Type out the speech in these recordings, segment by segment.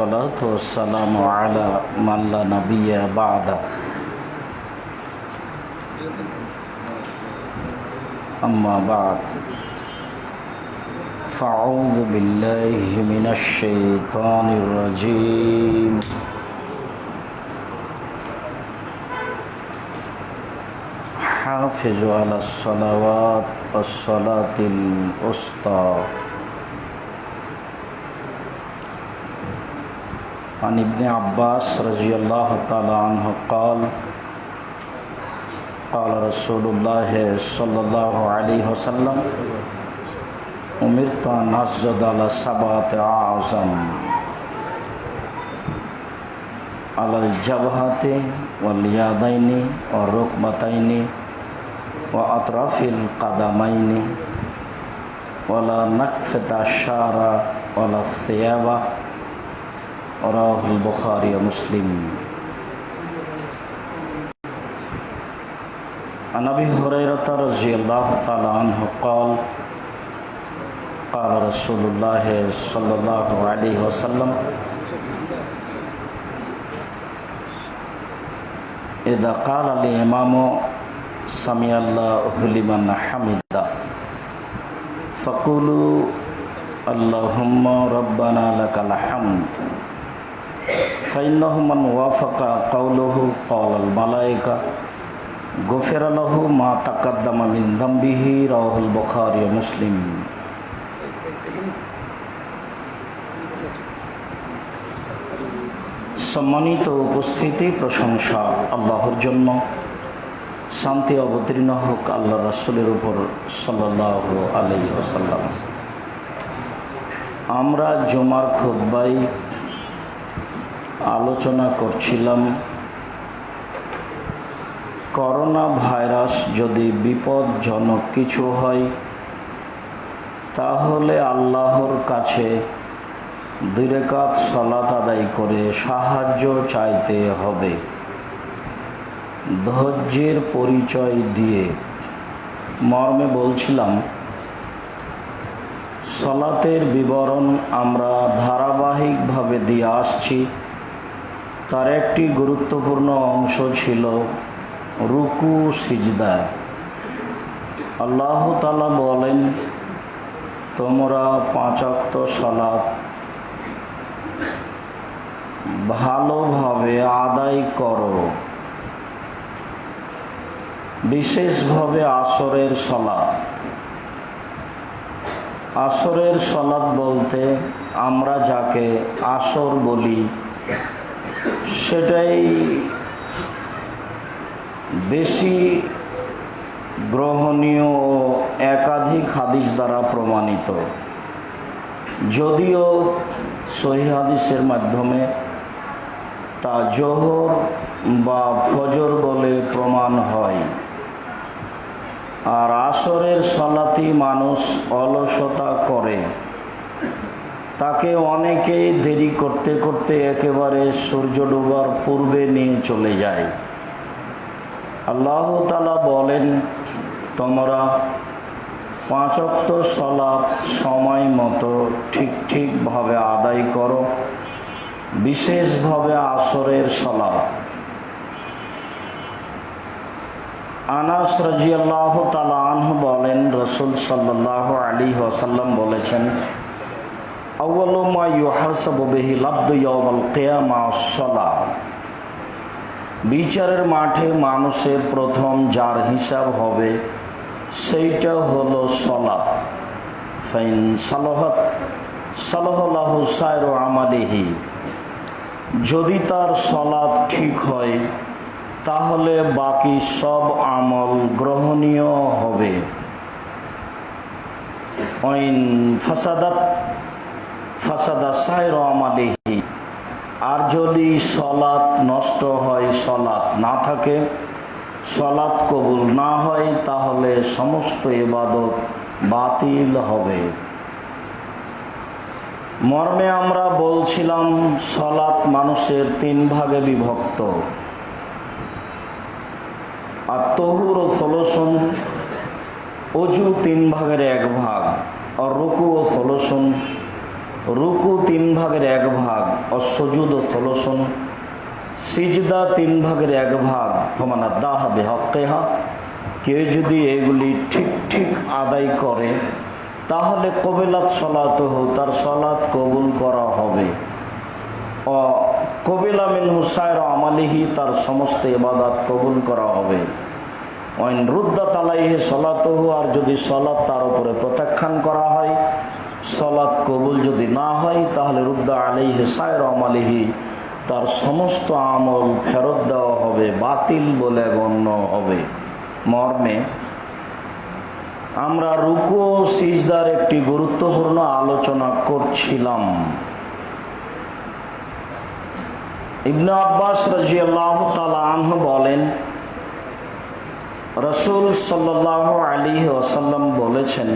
والصلاة والسلام على من لا نبي بعده أما بعد فأعوذ بالله من الشيطان الرجيم حافظوا على الصلوات والصلاة الوسطى عن ابن عباس رضي الله تعالى عنه قال قال رسول الله صلى الله عليه وسلم أمرت أن أسجد على سبعة أعظم على الجبهة واليدين والركبتين وأطراف القدمين ولا نكفت الشعر ولا الثياب رواه البخاري ومسلم عن أبي هريرة رضي الله تعالى عنه قال قال رسول الله صلى الله عليه وسلم إذا قال الإمام سمع الله لمن حمده فقولوا اللهم ربنا لك الحمد فإنه من وافق قوله قال الملائكة غفر له ما تقدم من ذنبه رواه البخاري ومسلم সম্মানিত উপস্থিতি, প্রশংসা আল্লাহর জন্য, শান্তি অবতীর্ণ হোক আল্লাহ রাসূলের উপর সাল্লাল্লাহু আলাইহি ওয়াসাল্লাম। আমরা জুমার খুতবায় আলোচনা করছিলাম করোনা ভাইরাস যদি বিপজ্জনক কিছু হয় তাহলে আল্লাহর কাছে 2 রাকাত সালাত আদায় করে সাহায্য চাইতে হবে, ধৈর্যের পরিচয় দিয়ে। মর্মে বলছিলাম সালাতের বিবরণ আমরা ধারাবাহিকভাবে দিয়ে আসছি। তার একটি গুরুত্বপূর্ণ অংশ ছিল রুকু সিজদা। আল্লাহ তাআলা বলেন, তোমরা 5 ওয়াক্ত সালাত ভালোভাবে আদায় করো, বিশেষভাবে আসরের সালাত। আসরের সালাত বলতে আমরা যাকে আসর বলি সেটাই বেশি গ্রহণীয় ও একাধিক হাদিস দ্বারা প্রমাণিত, যদিও সহিহ হাদিসের মাধ্যমে তা জোহর বা ফজর বলে প্রমাণ হয়। আর আসরের সালাতি মানুষ অলসতা করে, তাকে অনেকেই দেরি করতে করতে একেবারে সূর্য ডোবার পূর্বে নিয়ে চলে যায়। আল্লাহ তাআলা বলেন, তোমরা 5 ওয়াক্ত সালাত সময় মতো ঠিকভাবে আদায় করো, বিশেষভাবে আসরের সালাত। আনাস রাদিয়াল্লাহু তাআলা আনহু বলেন, রাসূল সাল্লাল্লাহু আলাইহি ওয়াসাল্লাম বলেছেন, আউয়ালু মা ইউহাসাবু বিহিল আবদু ইয়াওমাল কিয়ামাহ আস-সালাহ। বিচারের মাঠে মানুষের প্রথম যার হিসাব হবে সেইটা হলো সালাত। ফাইন সালাহাত সালাহাল্লাহু সাইরু আমালিহি। যদি তার সালাত ঠিক হয় তাহলে বাকি সব আমল গ্রহণীয় হবে। ওয়াইন ফাসাদাত ফাসাদা সাইরু আমালিহি। আর যদি সালাত নষ্ট হয়, সালাত না থাকে, সালাত কবুল না হয়, তাহলে সমস্ত ইবাদত বাতিল হবে। মর্মে আমরা বলছিলাম সালাত মানুষের 3 ভাগে বিভক্ত। আর তহুর ও সলসন, অজু 3 ভাগের 1 ভাগ। আর রুকু ও সলসন, রুকু 3 ভাগের 1 ভাগ, অসজুদ থলসন, সিজদা 3 ভাগের 1 ভাগ। ফমান আদাহা বিহাক্কিহা, কেউ যদি এগুলি ঠিক ঠিক আদায় করে তাহলে কবিলাত সলাতুহু, তার সলাত কবুল করা হবে। ও কবিলা মিনহু সায়রা আমালিহি, তার সমস্ত ইবাদত কবুল করা হবে। ওয়াইন রুদ্দাত আলাইহি সলাতুহু, আর যদি সলাত তার উপরে প্রত্যাখ্যান করা হয়, সলাত কবুল যদি না হয়, তাহলে রুদ্দা আলাইহি সায়রা আমালিহি, তার সমস্ত আমল ফেরত দেওয়া হবে, বাতিল বলে গণ্য হবে। মর্মে আমরা রুকু ও সিজদার একটি গুরুত্বপূর্ণ আলোচনা করছিলাম। ইবনে আব্বাস রাদিয়াল্লাহু তাআলা আনহু বলেন, রাসূল সাল্লাল্লাহু আলাইহি ওয়াসাল্লাম বলেছেন,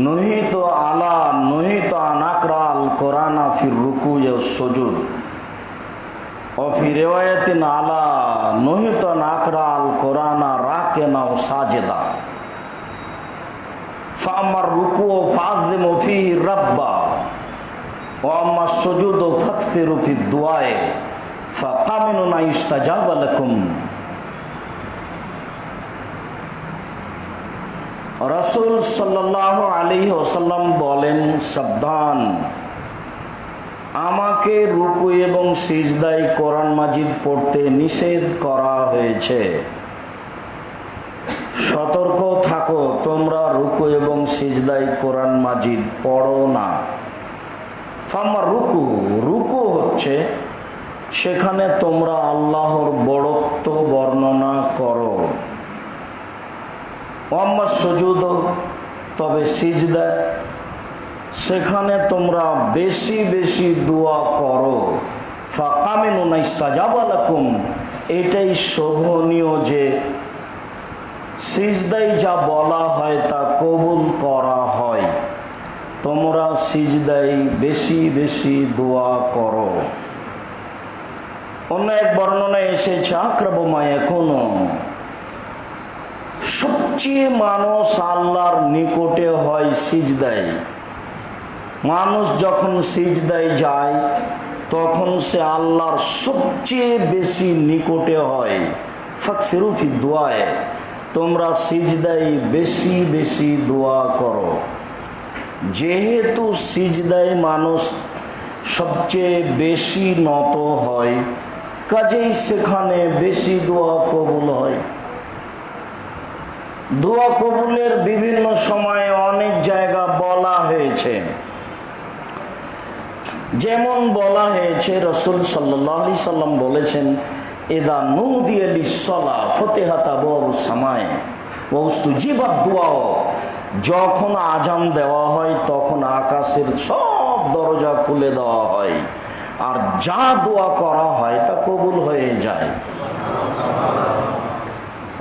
নুহিত আন আকরা আল কোরআন ফির রুকু ওয়াস সুজুদ, ও ফি রিওয়ায়াতিন আলা নুহিত আন আকরা আল কোরআন রাকিনা ওয়া সাজিদা, ফামার রুকু ফাযিমু ফিহি রাব্বা, ওয়া আম্মা সুজুদ ফাকসিরু ফিদ দুআয়ে, ফাকামিনু ইস্তাজাবা লাকুম। রাসূল সাল্লাল্লাহু আলাইহি ওয়াসাল্লাম বলেন, সাবধান, আমাকে রুকু এবং সিজদায় কোরআন মাজিদ পড়তে নিষেধ করা হয়েছে। সতর্ক থাকো, তোমরা রুকু এবং সিজদায় কোরআন মাজিদ পড়ো না। ফাম্মা রুকু, রুকু হচ্ছে সেখানে তোমরা আল্লাহর বড়ত্ব বর্ণনা করো। ওয়াম্মা সুজুদ, তবে সিজদা, সেখানে তোমরা বেশি বেশি দোয়া করো। ফাকামিনু ইস্তাজাবা লাকুম, এটাই শোভনীয় যে সিজদায় যা বলা হয় তা কবুল করা হয়। তোমরা সিজদায় বেশি বেশি দোয়া করো। অন্য এক বর্ণনায় এসেছে, আকরাবু মা ইয়াকুনু, সবচেয়ে মানুষ আল্লাহর নিকটে হয় সিজদায়। মানুষ যখন সিজদায় যায় তখন সে আল্লাহর সবচেয়ে বেশি নিকটে হয়। ফাকসিরু ফি দুআয়ে, তোমরা সিজদায় বেশি বেশি দোয়া করো। যেহেতু সিজদায় মানুষ সবচেয়ে বেশি নত হয়, কাজেই সেখানে বেশি দোয়া কবুল হয়। দোয়া কবুলের বিভিন্ন সময়ে অনেক জায়গা বলা হয়েছে। যেমন বলা হয়েছে, রাসূল সাল্লাল্লাহু আলাইহি সাল্লাম বলেছেন, ইযা নুদিয়া লিস-সালাহ ফাতিহাত আবওয়াবুস সামায়ে ওয়া উস্তুজিবাত দুআ, যখন আজান দেওয়া হয় তখন আকাশের সব দরজা খুলে দেওয়া হয়, আর যা দোয়া করা হয় তা কবুল হয়ে যায়।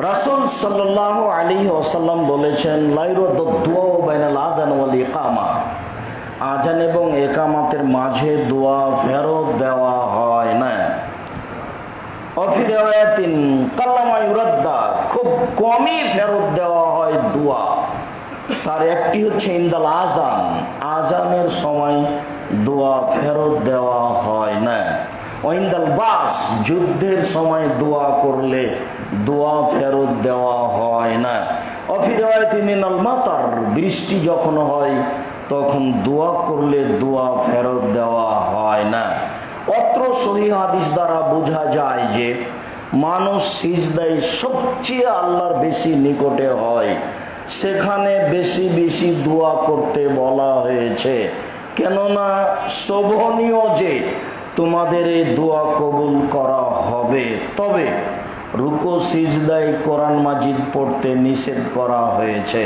রাসূল সাল্লাল্লাহু আলাইহি ওয়াসাল্লাম বলেছেন, লা ইউরাদ্দু দুআ বাইনাল আযান ওয়াল ইকামা, আজান এবং একামাতের মাঝে দোয়া ফেরত দেওয়া হয় না। ফি রিওয়ায়াতিন কাল্লামা ইউরাদ্দা, খুব কমই ফেরত দেওয়া হয় দোয়া। তার একটি হচ্ছে ইনদাল আজান, আজানের সময় দোয়া ফেরত দেওয়া হয় না। ওয়াইন্দাল বাস, যুদ্ধের সময় দোয়া করলে দোয়া ফেরত দেওয়া হয় না। ফি রিওয়ায়াতিন মিনাল মাতার, বৃষ্টি যখন হয় তখন দোয়া করলে দোয়া ফেরত দেওয়া হয় না। অত্র সহিহ হাদিস দ্বারা বোঝা যায় যে মানুষ সিজদায় সবচেয়ে আল্লাহর বেশি নিকটে হয়, সেখানে বেশি বেশি দোয়া করতে বলা হয়েছে। কেননা শোভনীয় যে তোমাদের এই দোয়া কবুল করা হবে। তবে রুকু সিজদায় কোরআন মাজিদ পড়তে নিষেধ করা হয়েছে।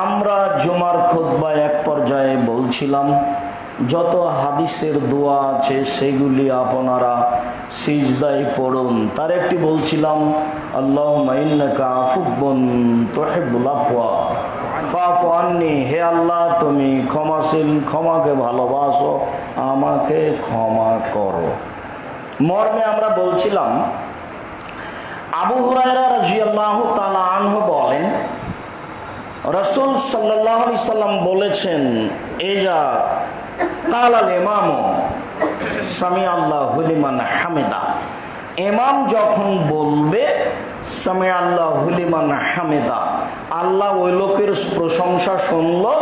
আমরা জুমার খুতবায় এক পর্যায়ে বলছিলাম, যত হাদিসের দোয়া আছে সেগুলি আপনারা সিজদায় পড়ুন। তার একটি বলছিলাম, আল্লাহুম্মা ইন্নাকা আফুব্বুন তুহিব্বুল আফওয়া ফাফু আন্নি, হে আল্লাহ তুমি ক্ষমাশীল, ক্ষমাকে ভালোবাসো, আমাকে ক্ষমা করো। মর্মে আমরা বলছিলাম, আবু হুরায়রা রাদিয়াল্লাহু তাআলা আনহু বলেন, রাসূল সাল্লাল্লাহু আলাইহি সাল্লাম বলেছেন, ইজা কালাল ইমামু সামি আল্লাহু লিমান হামিদা, ইমাম যখন বলবে সামি আল্লাহু লিমান হামিদা, আল্লাহ ওই লোকের প্রশংসা শুনলো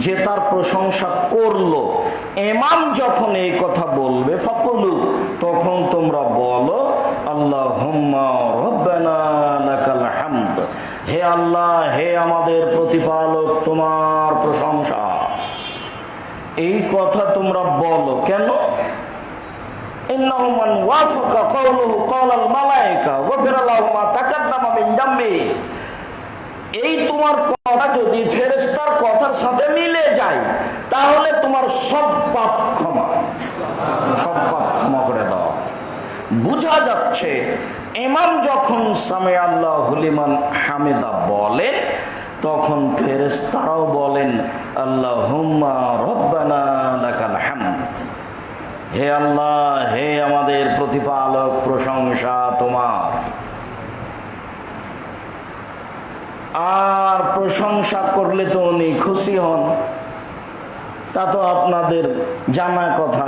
যে তার প্রশংসা করলো। ইমাম যখন এই কথা বলবে ফাকুলু, তখন তোমরা বলো আল্লাহুম্মা রাব্বানা লাকাল হামদ, হে আল্লাহ, হে আমাদের প্রতিপালক, তোমার প্রশংসা। এই কথা তোমরা বলো কেন? ইন্নাহু মান ওয়াফাকা কওলুহু কওলাল মালায়েকা গফিরা লাহু মা তাকাদ্দামা মিন যামবি, এই তোমার কথা যদি ফেরেশতার কথার সাথে মিলে যায় তাহলে তোমার সব পাপ ক্ষমা, সব পাপ ক্ষমা করে দাও। বোঝা যাচ্ছে ইমাম যখন সামি আল্লাহু লিমান হামিদা বলেন তখন ফেরেশতারাও বলেন আল্লাহুম্মা রাব্বানা লাকাল হামদ, হে আল্লাহ, হে আমাদের প্রতিপালক, প্রশংসা তোমার। আর প্রশংসা করলে তো উনি খুশি হন, তা তো আপনাদের জানা কথা।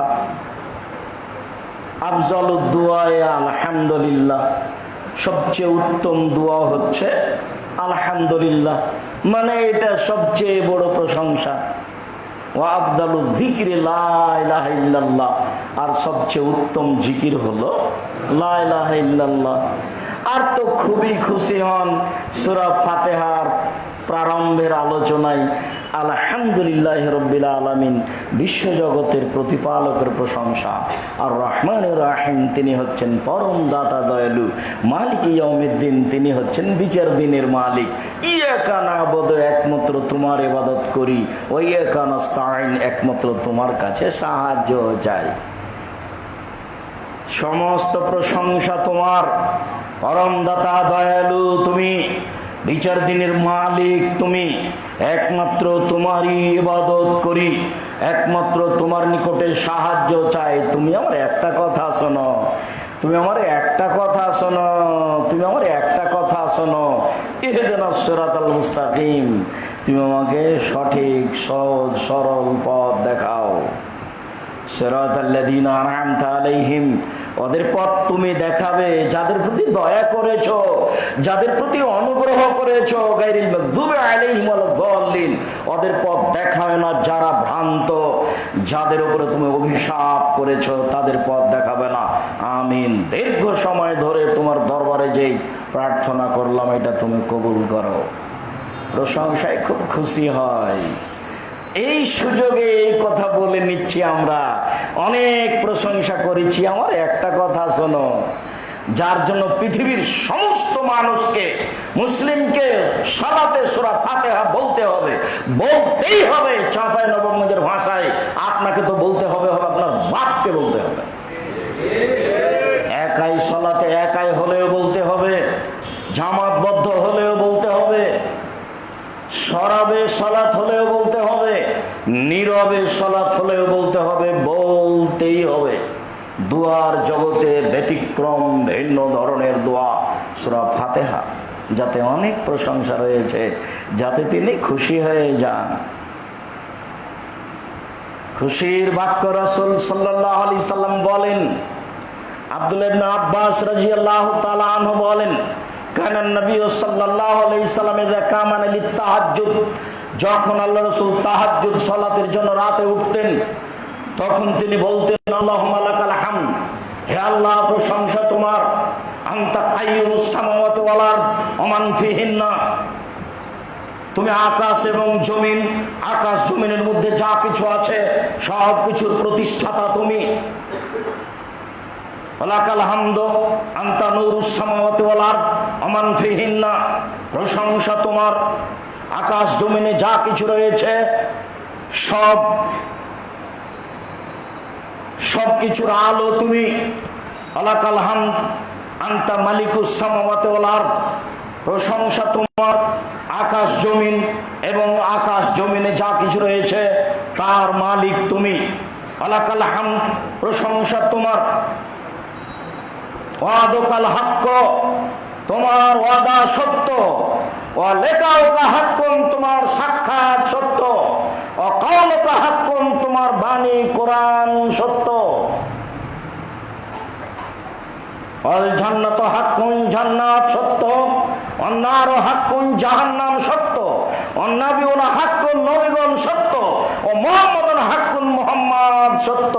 আফজালুদ দুআ আলহামদুলিল্লাহ, সবচেয়ে উত্তম দোয়া হচ্ছে আলহামদুলিল্লাহ, মানে এটা সবচেয়ে বড় প্রশংসা। ওয়া আফদালুয যিকরি লা ইলাহা ইল্লাল্লাহ, আর সবচেয়ে উত্তম জিকির হলো লা ইলাহা ইল্লাল্লাহ। আর তো খুবই খুশি হন সূরা ফাতিহার প্রারম্ভের আলোচনায় আলহামদুলিল্লাহি রাব্বিল আলামিন, বিশ্বজগতের প্রতিপালকের প্রশংসা। আর রহমানুর রহিম, তিনি হচ্ছেন পরম দাতা দয়ালু। মালিক ইয়াউমিদ্দিন, তিনি হচ্ছেন বিচার দিনের মালিক। ইয়াকা না'বুদু, একমাত্র তোমার ইবাদত করি। ওয়া ইয়াকা নাস্তাঈন, একমাত্র তোমার কাছে সাহায্য চাই। সমস্ত প্রশংসা তোমার, পরম দাতা দয়ালু তুমি, বিচার দিনের মালিক তুমি। একমাত্র তোমারই ইবাদত করি, একমাত্র তোমার নিকটে সাহায্য চাই। তুমি আমার একটা কথা শোনো, তুমি আমার একটা কথা শোনো, তুমি আমার একটা কথা শোনো। ইহদিনাস সিরাতাল মুস্তাকিম, তুমি আমাকে সঠিক সহজ সরল পথ দেখাও। সিরাতাল্লাযীনা আন'আমতা আলাইহিম, ওদের পথ তুমি দেখাবে যাদের প্রতি দয়া করেছো, যাদের প্রতি অনুগ্রহ করেছো। গায়রিল মাগদুবি আলাইহিম ওয়ালাদ-দাল্লিন, ওদের পথ দেখাবে না যারা ভ্রান্ত, যাদের উপরে তুমি অভিশাপ করেছো তাদের পথ দেখাবে না। আমিন। দীর্ঘ সময় ধরে তোমার দরবারে যেই প্রার্থনা করলাম এটা তুমি কবুল করো। প্রশংসায় খুব খুশি হয়। এই সুযোগে এই কথা বলে নিচ্ছি, আমরা অনেক প্রশংসা করেছি। আমার একটা কথা শোনো, যার জন্য পৃথিবীর সমস্ত মানুষকে, মুসলিমকে সালাতে সূরা ফাতিহা বলতে হবে, বলতেই হবে। চাঁপাই নবাবগঞ্জের ভাষায় আপনাকে তো বলতে হবে, আপনার বাপকে বলতে হবে। একাই সালাতে একাই হলেও বলতে হবে, জামাতবদ্ধ হলেও বলতে হবে, সরাবে সালাত হলেও বলতে হবে, নীরবে সালাত হলেও বলতে হবে, বলতেই হবে। দোয়ার জগতে ব্যতিক্রম, ভিন্ন ধরনের দোয়া সূরা ফাতিহা, যাতে অনেক প্রশংসা রয়েছে, যাতে তিনি খুশি হয়ে যান। খুশির বাক্য রাসূল সাল্লাল্লাহু আলাইহি সাল্লাম বলেন, আব্দুল্লাহ ইবনে আব্বাস রাদিয়াল্লাহু তাআলা আনহু বলেন, কানান নবী সাল্লাল্লাহু আলাইহি সাল্লাম ইযা কামা লিত-তাহাজ্জুদ, যখন আল্লাহ রাসূল তাহাজ্জুদ সালাতের জন্য রাতে উঠতেন তখন তিনি বলতেন আল্লাহুম্মা লাকাল হামদ, হে আল্লাহ প্রশংসা তোমার। আনতা কাইয়ুমুস সামাওয়াতি ওয়াল আরদ ওয়া মান ফিহিন্না, তুমি আকাশ এবং জমিন, আকাশ জমিনের মধ্যে যা কিছু আছে সব কিছুর প্রতিষ্ঠাতা তুমি। লাকাল হামদ আনতা নূরুস সামাওয়াতি ওয়াল আরদ ওয়া মান ফিহিন্না, প্রশংসা তোমার। আকাশ জমিনে যা কিছু রয়েছে সব কিছুর আলো তুমি। লাকাল হামদ আনতা মালিকুস সামাওয়াতি ওয়াল আরদ, প্রশংসা তোমার। আকাশ জমিন এবং আকাশ জমিনে যা কিছু রয়েছে তার মালিক তুমি। লাকাল হামদ, প্রশংসা তোমার। ওয়াদুকাল হক্ক, তোমার ওয়াদা সত্য, ওয়া লিকাউকা হাক্কুন, তোমার সাক্ষাৎ সত্য, ওয়া কাউলুকা হাক্কুন, তোমার বাণী কোরআন সত্য, ওয়াল জান্নাতু হাক্কুন, জান্নাত সত্য, ওয়ান নারু হাক্কুন, জাহান্নাম সত্য, ওয়ান নাবিয়ুনা হাক্কুন, নবীগণ সত্য, ও মুহাম্মাদুন হাক্কুন, মুহাম্মদ সত্য,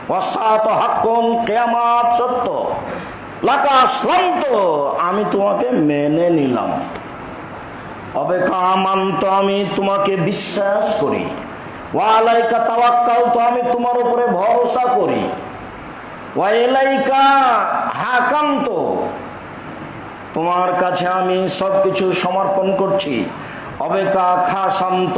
ওয়াস সাআতু হাক্কুন, কিয়ামত সত্য, লাকা আসলামতু, আমি তোমাকে মেনে নিলাম, অবেকা আমান্ত, আমি তোমাকে বিশ্বাস করি, ওয়া আলাইকা তাওয়াক্কালতু, আমি তোমার উপরে ভরসা করি, ওয়া ইলাইকা হাকামতু, তোমার কাছে আমি সবকিছু সমর্পণ করছি, অবেকা খাসান্ত,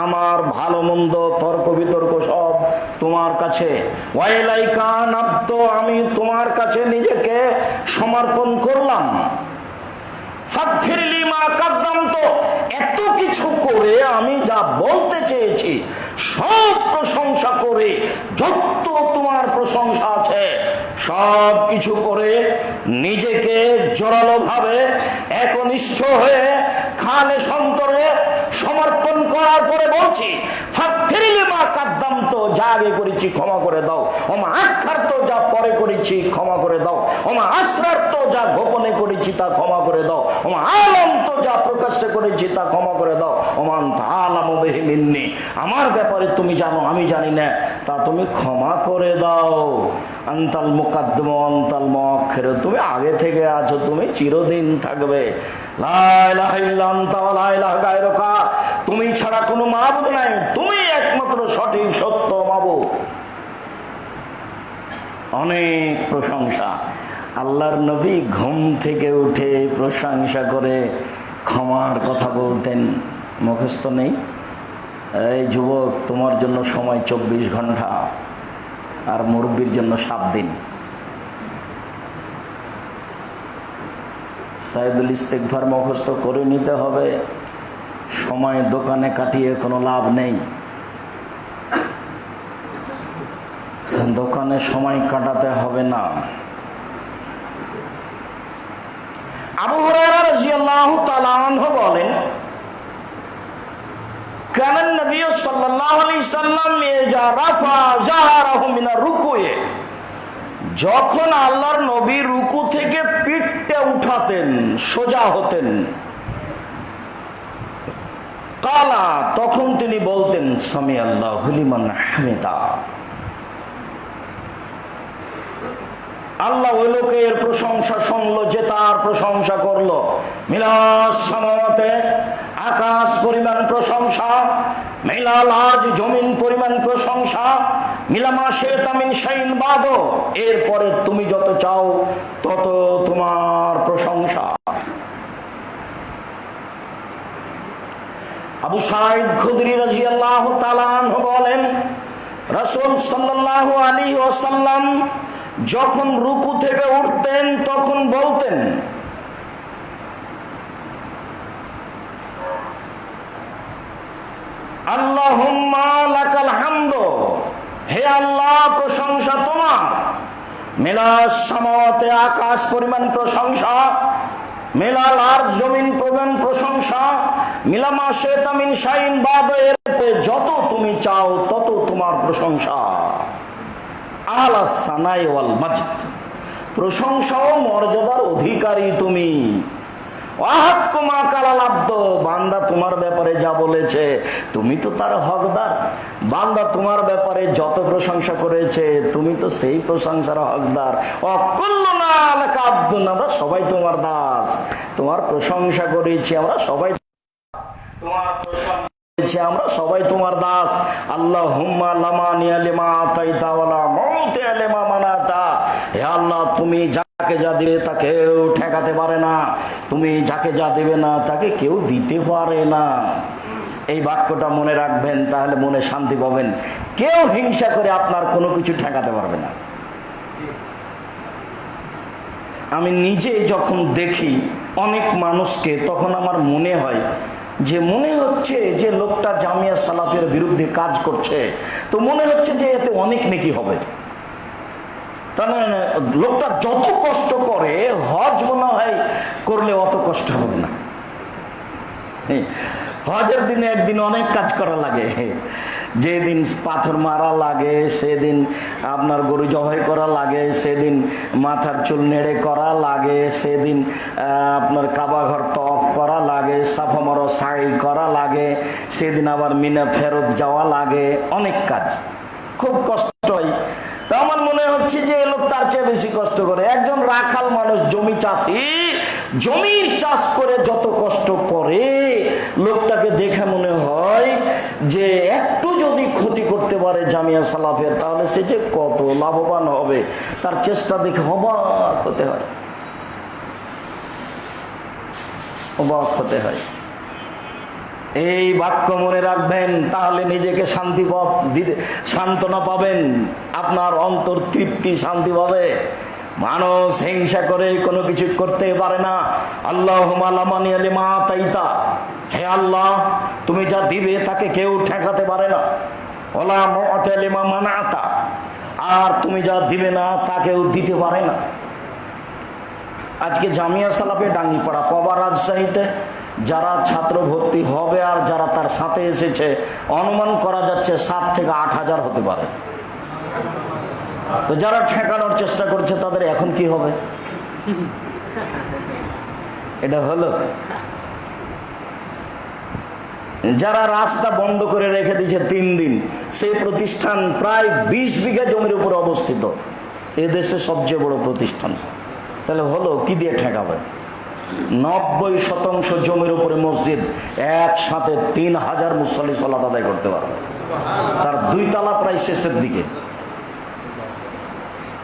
আমার ভালো মন্দ তর্ক বিতর্ক সব তোমার কাছে, ওয়া ইলাইকা নাবতু, আমি তোমার কাছে নিজেকে সমর্পণ করলাম, ফাগফিরলি মা কাদ্দামতু, এত কিছু করে আমি যা বলতে চেয়েছি সব প্রশংসা করে, যত তোমার প্রশংসা আছে সব কিছু করে নিজেকে জোরালো ভাবে একনিষ্ঠ হয়ে খালে সন্তরে সমর্পণ করার পরে বলছি, ফাগফিরলি মা কাদ্দামতু, যা আগে করেছি ক্ষমা করে দাও, ওমা আখারতু, যা পরে করেছি ক্ষমা করে দাও, ওমা আসরারতু, যা গোপনে করেছি তা ক্ষমা করে দাও, ওমা আলামতু, যা প্রকাশ্যে করেছি তা ক্ষমা করে দাও, ওমা আনতা আলামু বিহি মিন্নি, আমার ব্যাপারে তুমি জানো আমি জানি না, তা তুমি ক্ষমা করে দাও, আনতাল মুকাদ্দিম ওয়া আনতাল মুআখির, তুমি আগে থেকে আছো, তুমি চিরদিন থাকবে, লা ইলাহা ইল্লা আনতা ওয়া লা ইলাহা গায়রুকা, তুমি ছাড়া কোনো মাবুদ নাই, তুমি একমাত্র সঠিক সত্য মাবুদ। অনেক প্রশংসা। আল্লাহর নবী ঘুম থেকে উঠে প্রশংসা করে ক্ষমার কথা বলতেন, মুখস্থ নেই? এই যুবক, তোমার জন্য সময় 24 ঘন্টা, আর মুরব্বির জন্য 7 দিন। সাইদুল ইস্তেগফার মুখস্থ করে নিতে হবে, সময় দোকানে কাটিয়ে কোনো লাভ নেই। দোকানে সময় কাটাতে হবে না। আবু হুরায়রা রাদিয়াল্লাহু তাআলা আনহু বলেন, কানান নবী সাল্লাল্লাহু আলাইহি সাল্লাম ইজা রাফা জাহরাহু মিনার রুকুয়ে, যখন আল্লাহর নবী রুকু থেকে পিঠটা উঠাতেন, সোজা হতেন, কালা, তখন তিনি বলতেন, সামি আল্লাহু লিমান হামিদা, আল্লাহ ওই লোকের প্রশংসা শুনলো যে তার প্রশংসা করলো। মিলাস সামাওয়াতে, আকাশ পরিমাণ প্রশংসা, মিলাল আরজ, জমিন পরিমাণ প্রশংসা, মিলামা শি'তা মিন শাইইন বাদু, এরপরে তুমি যত চাও তত তোমার প্রশংসা। আবু সাঈদ খুদরি রাদিয়াল্লাহু তাআলা আনহু বলেন, রাসূল সাল্লাল্লাহু আলাইহি ওয়াসাল্লাম যখন রুকু থেকে উঠতেন তখন বলতেন, আল্লাহুম্মা লাকাল হামদু, হে আল্লাহ প্রশংসা তোমার, মিলাস সামাওয়াতে, আকাশ পরিমাণ প্রশংসা, মিলাল আরজ, জমিন পরিমাণ প্রশংসা, মিলামা শি'তা মিন শাইইন বাদু, এরপরে যত তুমি চাও তত তোমার প্রশংসা। আলা সানাই ওয়াল মাজদ, প্রশংসা ও মর্যাদার অধিকারী তুমি। ওয়াহাক্কু মা কালাল আব্দ, বান্দা তোমার ব্যাপারে যা বলেছে তুমি তো তার হকদার। বান্দা তোমার ব্যাপারে যত প্রশংসা করেছে তুমি তো সেই প্রশংসার হকদার। ওয়াকুল্লুনা লাকা আব্দুন, আমরা সবাই তোমার দাস, তোমার প্রশংসা করেছি আমরা সবাই, তোমার প্রশংসা আমরা সবাই তোমার দাস। আল্লাহুম্মা লামানিয়া লিমা আতাইতা ওয়ালা মুতিয়া লিমা মানাতা, হে আল্লাহ তুমি যাকে যা দিবে তাকে কেউ ঠেকাতে পারে না, তুমি যাকে যা দেবে না তাকে কেউ দিতে পারে না। এই বাক্যটা মনে রাখবেন, তাহলে মনে শান্তি পাবেন। কেউ হিংসা করে আপনার কোনো কিছু ঠেকাতে পারবে না। আমি নিজে যখন দেখি অনেক মানুষকে, তখন আমার মনে হয় যে মনে হচ্ছে যে লোকটা জামিয়া সালাফের বিরুদ্ধে কাজ করছে, তো মনে হচ্ছে যে এতে অনেক নেকি হবে। তাহলে লোকটা যত কষ্ট করে হজ মনে হয় করলে অত কষ্ট হবে না। হজের দিনে একদিন অনেক কাজ করা লাগে, যেদিন পাথর মারা লাগে, সেদিন আপনার গরু জবাই করা লাগে, সেদিন মাথার চুল নেড়ে করা লাগে, সেদিন আপনার কাবা ঘর তফ করা লাগে, সাফা মারো সাই করা লাগে, সেদিন আবার মিনা ফেরত যাওয়া লাগে, অনেক কাজ, খুব কষ্ট হয়। তা আমার মনে হচ্ছে যে লোক তার চেয়ে বেশি কষ্ট করে। একজন রাখাল মানুষ, জমি চাষি, জমির চাষ করে যত কষ্ট করে, লোকটাকে দেখে মনে হয় যে একটু যদি ক্ষতি করতে পারে জামিয়া সালাফের, তাহলে সে যে কত লাভবান হবে, তার চেষ্টা দেখে অবাক হতে হয়, অবাক হতে হয়। এই বাক্য মনে রাখবেন, তাহলে নিজেকে সান্ত্বনা পাবেন, আপনার অন্তর তৃপ্তি, শান্তি পাবে। মানুষ হিংসা করে কোনো কিছু করতে পারে না। আল্লাহুম্মা লা মানিয়া লিমা আতাইতা, হে আল্লাহ তুমি যা দিবে তাকে কেউ ঠেকাতে পারে না। ওয়ালা মু'তি লিমা মানাতা, আর তুমি যা দিবে না তাকেও দিতে পারে না। আজকে জামিয়া সালাফে ডাঙ্গিপাড়া, কবা রাজশাহীতে যারা ছাত্র ভর্তি হবে আর যারা তার সাথে এসেছে, অনুমান করা যাচ্ছে 7 থেকে 8 হাজার হতে পারে। তো যারা ঠেকানোর চেষ্টা করছে তাদের এখন কি হবে? এটা হলো যারা রাস্তা বন্ধ করে রেখে দিয়েছে 3 দিন, সেই প্রতিষ্ঠান প্রায় 20 বিঘা জমির উপরে অবস্থিত, এদেশে সবচেয়ে বড় প্রতিষ্ঠান। তাহলে হলো কি দিয়ে ঠেকাবে? 90% জমির উপরে মসজিদ, একসাথে 3000 মুসল্লি সালাত আদায় করতে পারবে। তার 2 তলা প্রায় শেষের দিকে,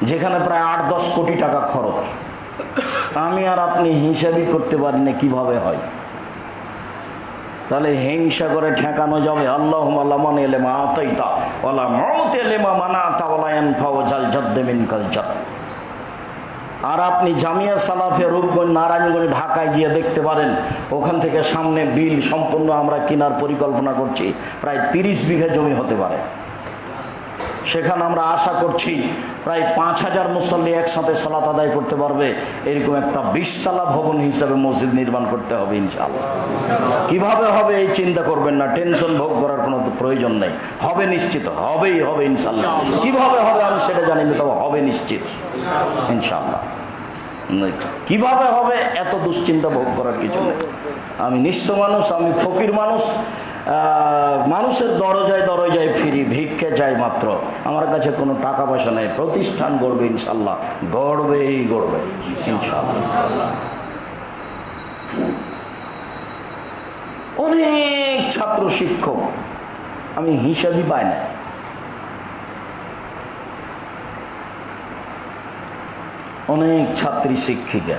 যেখানে প্রায় 8-10 কোটি টাকা খরচ। আমি আর আপনি হিসাবই করতে পারি না কিভাবে হয়। তাহলে হিংসা করে ঠেকানো যাবে? আল্লাহুম্মা লা মানিয়া লিমা আতাইতা ওয়ালা মু'তি লিমা মানাতা ওয়ালা ইয়ানফাউ জাল জাদ্দ মিনকাল জাদ। আর আপনি জামিয়া সালাফে রূপগঞ্জ, নারায়ণগঞ্জ, ঢাকায় গিয়ে দেখতে পারেন, ওখান থেকে সামনে বিল সম্পূর্ণ আমরা কেনার পরিকল্পনা করছি, প্রায় 30 বিঘা জমি হতে পারে। সেখানে আমরা আশা করছি প্রায় 5000 মুসল্লি একসাথে সালাত আদায় করতে পারবে। এরকম একটা 20 তলা ভবন হিসাবে মসজিদ নির্মাণ করতে হবে ইনশাআল্লাহ। কিভাবে হবে এই চিন্তা করবেন না, টেনশন ভোগ করার কোনো প্রয়োজন নেই। হবে নিশ্চিত, হবেই হবে ইনশাআল্লাহ। কিভাবে হবে আমি সেটা জানি না, তবে হবে নিশ্চিত ইনশাআল্লাহ। কিভাবে হবে এত দুশ্চিন্তা ভোগ করার কিছু নেই। আমি নিঃস্ব মানুষ, আমি ফকির মানুষ, মানুষের দরজায় দরজায় ফিরি, ভিক্ষে চাই মাত্র। আমার কাছে কোনো টাকা পয়সা নেই। প্রতিষ্ঠান গড়বে ইনশাল্লাহ, গড়বেই গড়বে ইনশাল্লাহ। অনেক ছাত্র শিক্ষক আমি হিসাবই পাই না। অনেক ছাত্রী শিক্ষিকা,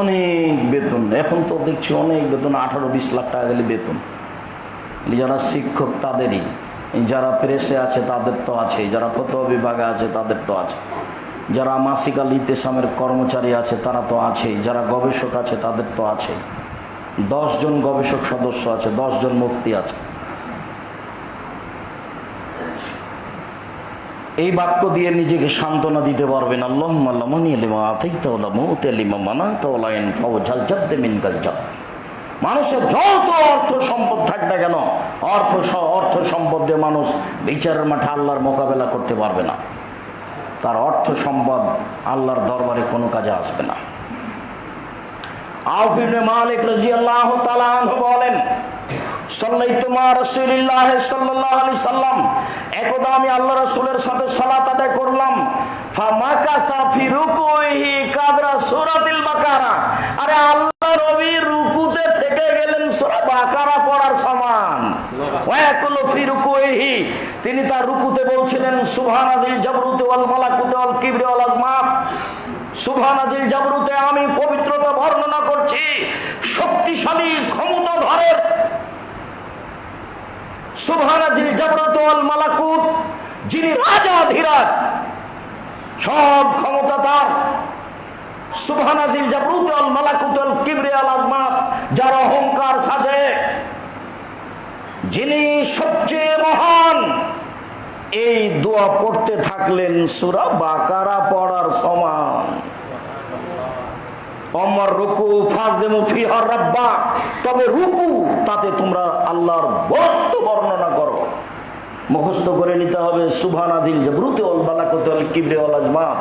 অনেক বেতন। এখন তো দেখছি অনেক বেতন, 18-20 লাখ টাকা গেলে বেতন। যারা শিক্ষক তাদেরই, যারা প্রেসে আছে তাদের তো আছে, যারা ফতোয়া বিভাগে আছে তাদের তো আছে, যারা মাসিক আল ইতেসামের কর্মচারী আছে তারা তো আছে, যারা গবেষক আছে তাদের তো আছে। 10 জন গবেষক সদস্য আছে, 10 জন মুফতি আছে। এই বাক্য দিয়ে নিজেকে সান্ত্বনা দিতে পারবেন, আল্লাহুম্মা লা মানিয়া লিমা আতাইতা ওয়া লা মু'তি লিমা মানাতা ওয়া লা ইয়ানফাউ জাল জাদ্দ মিনকাল জাদ। মানুষের যত অর্থ সম্পদ থাক না কেন, অর্থ সম্পদ দিয়ে মানুষ বিচারের মাঠে আল্লাহর মোকাবেলা করতে পারবে না। তার অর্থ সম্পদ আল্লাহর দরবারে কোনো কাজে আসবে না। আউফ ইবনে মালিক রাদিয়াল্লাহু তাআলা আনহু বলেন, সাল্লাইতু মা রাসূলিল্লাহ সাল্লাল্লাহু আলাইহি সাল্লাম, একদা আমি আল্লাহ রাসূলের সাথে সালাত আদায় করলাম। ফামাকাসা ফি রুকুহি কাদরা সূরাতিল বাকারা। আরে আল্লাহ নবী রুকুতে থেকে গেলেন সূরা বাকারা পড়ার সমান। ওয়া ইয়াকুলু ফি রুকুহি, তিনি তার রুকুতে বলছিলেন সুবহানাজিল জাবরুতি ওয়াল মালাকুতি ওয়াল কিবরি ওয়াল আযমাত। সুবহানাজিল জাবরুতে আমি পবিত্রতা বর্ণনা করছি শক্তিশালী ক্ষমতাধরের। সুবহানাজিল জাবরুত ওয়াল মালাকুত, যিনি রাজাধিরাজ, সব ক্ষমতা তার। সুবহানাজিল জাবরুত ওয়াল মালাকুত ওয়াল কিবরি ওয়াল আযমাত, যার অহংকার সাজে, যিনি সবচেয়ে মহান, এই দোয়া পড়তে থাকলেন সূরা বাকারা পড়ার সমান। অমর রুকু ফাযিমু ফিহা রাব্বা, তবে রুকু তাতে তোমরা আল্লাহর বরত্ব বর্ণনা করো। মুখস্থ করে নিতে হবে সুবহানাদিল জাবরুতি ওয়াল মালাকুতি ওয়াল কিবরি ওয়াল আজমাত,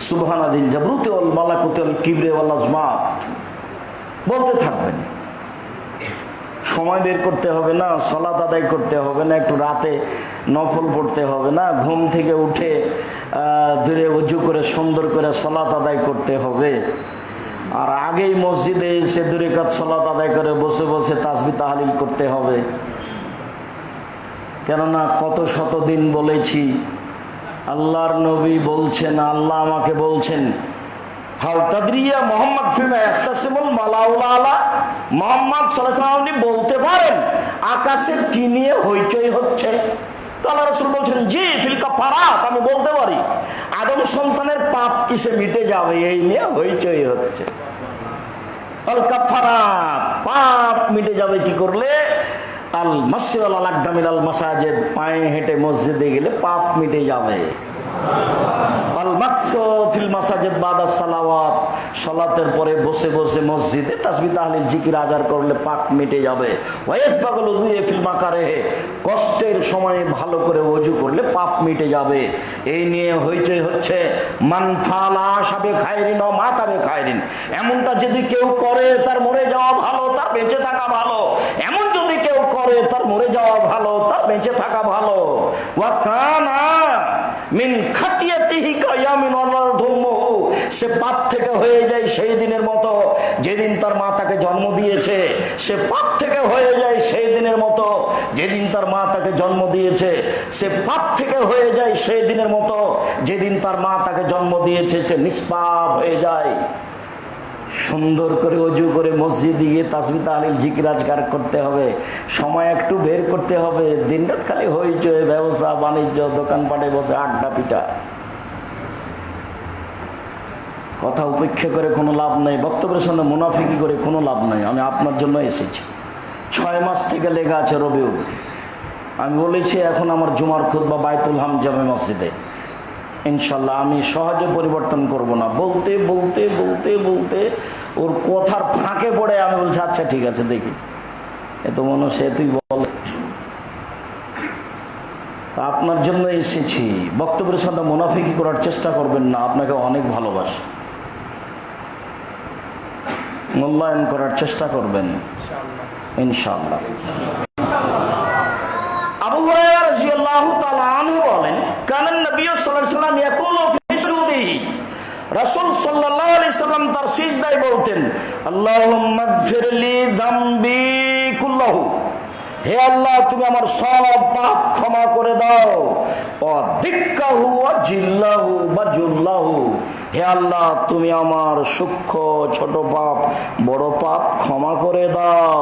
সুবহানাদিল জাবরুতি ওয়াল মালাকুতি ওয়াল কিবরি ওয়াল আজমাত বলতে থাকবেন। সময় বের করতে হবে না, সালাত আদায় করতে হবে না, একটু রাতে নফল পড়তে হবে না, ঘুম থেকে উঠে ধীরে উজু করে সুন্দর করে সালাত আদায় করতে হবে। আর আগেই মসজিদে এসে 2 রাকাত সালাত আদায় করে বসে বসে তাসবিহ তাহলিল করতে হবে। কেননা কত শতদিন বলেছি, আল্লাহর নবী বলছেন, আল্লাহ আমাকে বলছেন, হাল তাদরিয়া মুহাম্মদ ফিমা ইখতাসিমুল মালাউলা আলা, মুহাম্মদ সাল্লাল্লাহু আলাইহি ওয়াসাল্লাম বলতে পারেন আকাশে কি নিয়ে হইচই হচ্ছে? তো আল্লাহ রাসূল বলছেন, জি ফিল কাফারাত, আমি বলতে পারি আদম সন্তানের পাপ কিসে মিটে যাবে এই নিয়ে হইচই হচ্ছে। আল কাফারাত, পাপ মিটে যাবে কি করলে? আল মাসি ওয়াল আকদামিল আল মাসাজিদ, পায়ে হেঁটে মসজিদে গেলে পাপ মিটে যাবে। আল মাকসু ফিল মাসাজিদ বাদা সালাওয়াত, সালাতের পরে বসে বসে মসজিদে তাসবিহ তাহলিল জিকির আজার করলে পাপ মিটে যাবে। ওয়াইসবাগুল উযু ফিল মাকারিহি, কষ্টের সময়ে ভালো করে ওযু করলে পাপ মিটে যাবে। এই নিয়ে হইচই হচ্ছে। মান ফালা সাবে খায়রিন ও মাতাবে খায়রিন, এমনটা যদি কেউ করে তার মরে যাওয়া ভালো, তার বেঁচে থাকা ভালো। এমন যদি কেউ করে তার মরে যাওয়া ভালো, তার বেঁচে থাকা ভালো। ওয়া কানা মিন খাতিয়াতিহি কায়ামিন ওয়াল ধুমুহু, সে পাপ থেকে হয়ে যায় সেই দিনের মতো যেদিন তার মা তাকে জন্ম দিয়েছে। সে পাপ থেকে হয়ে যায় সেই দিনের মতো যেদিন তার মা তাকে জন্ম দিয়েছে। সে পাপ থেকে হয়ে যায় সেই দিনের মতো যেদিন তার মা তাকে জন্ম দিয়েছে। সে নিষ্পাপ হয়ে যায়। সুন্দর করে ওযু করে মসজিদে গিয়ে তাসবিহ তাহলিল জিকির আজকার করতে হবে, সময় একটু বের করতে হবে। দিনরাত খালি হইচই, ব্যবসা বাণিজ্য, দোকানপাটে বসে আড্ডা পিটা, কথা উপেক্ষা করে কোনো লাভ নাই, বক্তব্যের সঙ্গে মুনাফিকি করে কোনো লাভ নাই। আমি আপনার জন্য এসেছি। 6 মাস থেকে লেগে আছে রবিউল। আমি বলেছি এখন আমার জুমার খুতবা বাইতুল হাম জামে মসজিদে, ইনশাল্লাহ আমি সহজে পরিবর্তন করব না। বলতে বলতে বলতে বলতে ওর কথার ফাঁকে পড়ে আমি বলছি আচ্ছা ঠিক আছে দেখি, এত মনে সে তুই বল। আপনার জন্য এসেছি। বক্তব্যের সাথে মুনাফিকি করার চেষ্টা করবেন না, আপনাকে অনেক ভালোবাসি, মূল্যায়ন করার চেষ্টা করবেন ইনশাআল্লাহ। আবু হুরায়রা রাদিয়াল্লাহু তাআলা আনহু বলেন, কানান নবী সাল্লাল্লাহু আলাইহি ওয়াসাল্লাম ইয়াকুলু ফি সুজুদিহি, রাসূল সাল্লাল্লাহু আলাইহি ওয়াসাল্লাম তার সিজদায় বলতেন, আল্লাহুম্মা গফিরলি যামবি কুল্লাহু, হে আল্লাহ তুমি আমার সব পাপ ক্ষমা করে দাও। ও দিক্কাহু ওয়া জিল্লাহু বা জুল্লাহু, হে আল্লাহ তুমি আমার সূক্ষ্ম ছোট পাপ বড় পাপ ক্ষমা করে দাও।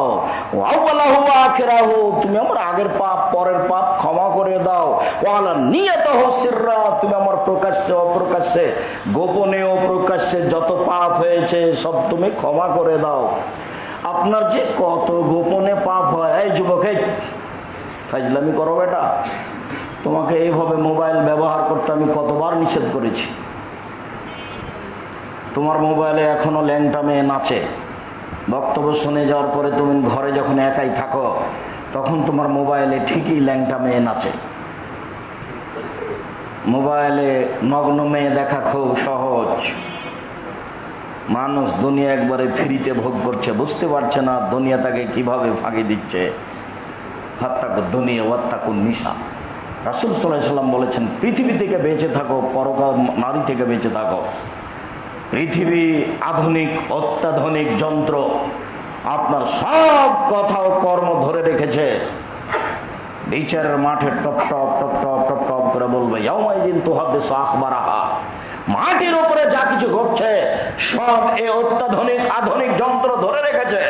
ওয়া আউয়ালাহু ওয়া আখিরাহু, তুমি আমার আগের পাপ পরের পাপ ক্ষমা করে দাও। ওয়া আলা নিয়াতাহু সিররা, তুমি আমার প্রকাশ্যে অপ্রকাশ্যে গোপনে ও প্রকাশ্যে যত পাপ হয়েছে সব তুমি ক্ষমা করে দাও। আপনার যে কত গোপনে পাপ হয়। এই যুবক, এই ফাজলামি করো বেটা, তোমাকে এইভাবে মোবাইল ব্যবহার করতে আমি কতবার নিষেধ করেছি। তোমার মোবাইলে এখনো ল্যাংটা মেয়ে নাচে। বক্তব্য শুনে যাওয়ার পরে তুমি ঘরে যখন একাই থাকো তখন তোমার মোবাইলে ঠিকই ল্যাংটা মেয়ে নাচে। মোবাইলে নগ্ন মেয়ে দেখা খুব সহজ। মানুষ দুনিয়া একবারে ফ্রিতে ভোগ করছে, বুঝতে পারছে না দুনিয়া তাকে কিভাবে ফাঁকি দিচ্ছে। হাত্তাকু দুনিয়া ওয়াত্তাকুন নিসা, রাসূল সাল্লাল্লাহু আলাইহি ওয়াসাল্লাম বলেছেন, পৃথিবী থেকে বেঁচে থাকো, পরকাল নারী থেকে বেঁচে থাকো। পৃথিবী আধুনিক অত্যাধুনিক যন্ত্র আপনার সব কথা ও কর্ম ধরে রেখেছে। বিচারের মাঠে top top top top top top করে বলবে, ইয়াউমাইদিন তুহাদ্দিসু আখবারাহা, মাটির উপরে যা কিছু ঘটছে সব এই অত্যাধুনিক আধুনিক যন্ত্র ধরে রেখেছে।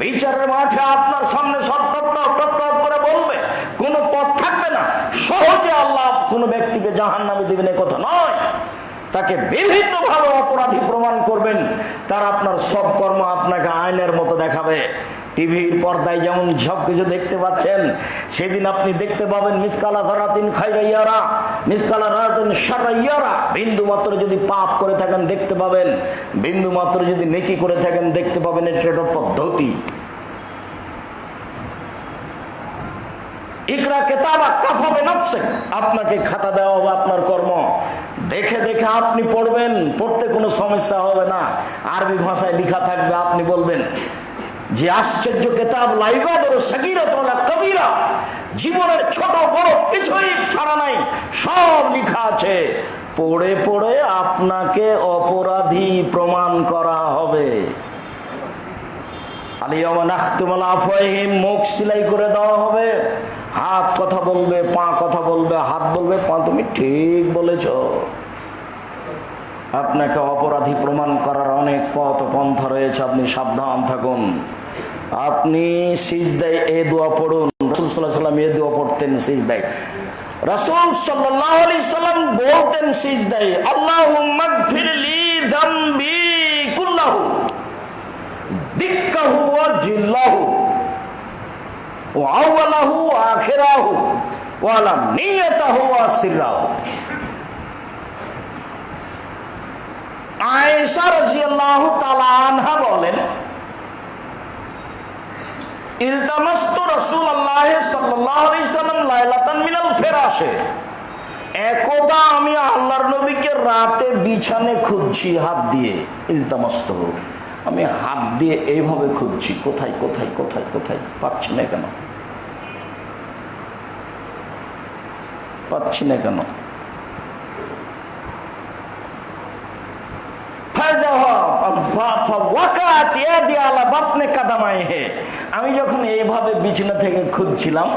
বিচারের মাঠে আপনার সামনে সব টপ টপ টপ টপ করে বলবে, কোনো পথ থাকবে না। সহজে আল্লাহ কোনো ব্যক্তিকে জাহান্নামে দিবেন এ কথা নয়, তাকে বিভিন্নভাবে অপরাধী প্রমাণ করবেন। তার আপনার সব কর্ম আপনাকে আইনের মতো দেখাবে। টিভির পর্দায় যেমন সব কিছু দেখতে পাচ্ছেন, সেদিন আপনি দেখতে পাবেন মিসকালা যারাতিন খায়রা ইয়ারা, মিসকালা যারাতিন শাররা ইয়ারা। বিন্দু মাত্র যদি পাপ করে থাকেন দেখতে পাবেন, বিন্দু মাত্র যদি নেকি করে থাকেন দেখতে পাবেন। এটা একটা পদ্ধতি। ইকরা কিতাবা কাফা বিনাফসিক, আপনাকে খাতা দেওয়া হবে আপনার কর্ম, দেখে দেখে আপনি পড়বেন, পড়তে কোনো সমস্যা হবে না। আরবি ভাষায় লেখা থাকবে, আপনি বলবেন যে আশ্চর্য কিতাব, লা ইবাদুর সাগীরাত ওয়ালা কবীরা, জীবনের ছোট বড় কিছুই ছাড়া নাই, সব লেখা আছে। পড়ে পড়ে আপনাকে অপরাধী প্রমাণ করা হবে। আলিয়াওমা নাখতিমু আলা আফওয়াহিহিম, মুখ সিলাই করে দেওয়া হবে। হাত কথা বলবে, পা কথা বলবে, হাত বলবে, পা তুমি ঠিক বলেছ। আপনাকে অপরাধী প্রমাণ করার অনেক পথ পন্থা রয়েছে, আপনি সাবধান থাকুন। আপনি সিজদায় এই দোয়া পড়ুন। রাসূল সাল্লাল্লাহু আলাইহি সাল্লাম এই দোয়া পড়তেন সিজদায়। রাসূল সাল্লাল্লাহু আলাইহি সাল্লাম বলতেন সিজদায়, আল্লাহুম্মা গফিরলি যামবি কুল্লাহু দিক্কাহু ওয়া জিল্লাহু ওয়া আওয়ালাহু ওয়া আখিরাহু ওয়া আলানিয়াতাহু ওয়া সিররাহু। আয়েশা রাদিয়াল্লাহু তাআলা আনহা বলেন, ইলতামাসতু রাসূলুল্লাহ সাল্লাল্লাহু আলাইহি সাল্লাম লাইলাতান মিনাল ফিরাশে, একদা আমি আল্লাহর নবীকে রাতে বিছানে খুঁজছি হাত দিয়ে। ইলতামাসতু, আমি হাত দিয়ে এইভাবে খুঁজছি, কোথায় কোথায় কোথায় কোথায়, পাচ্ছি না কেন, পাচ্ছি না কেন। আমি যখন এইভাবে বিছানা থেকে খুঁজছিলাম,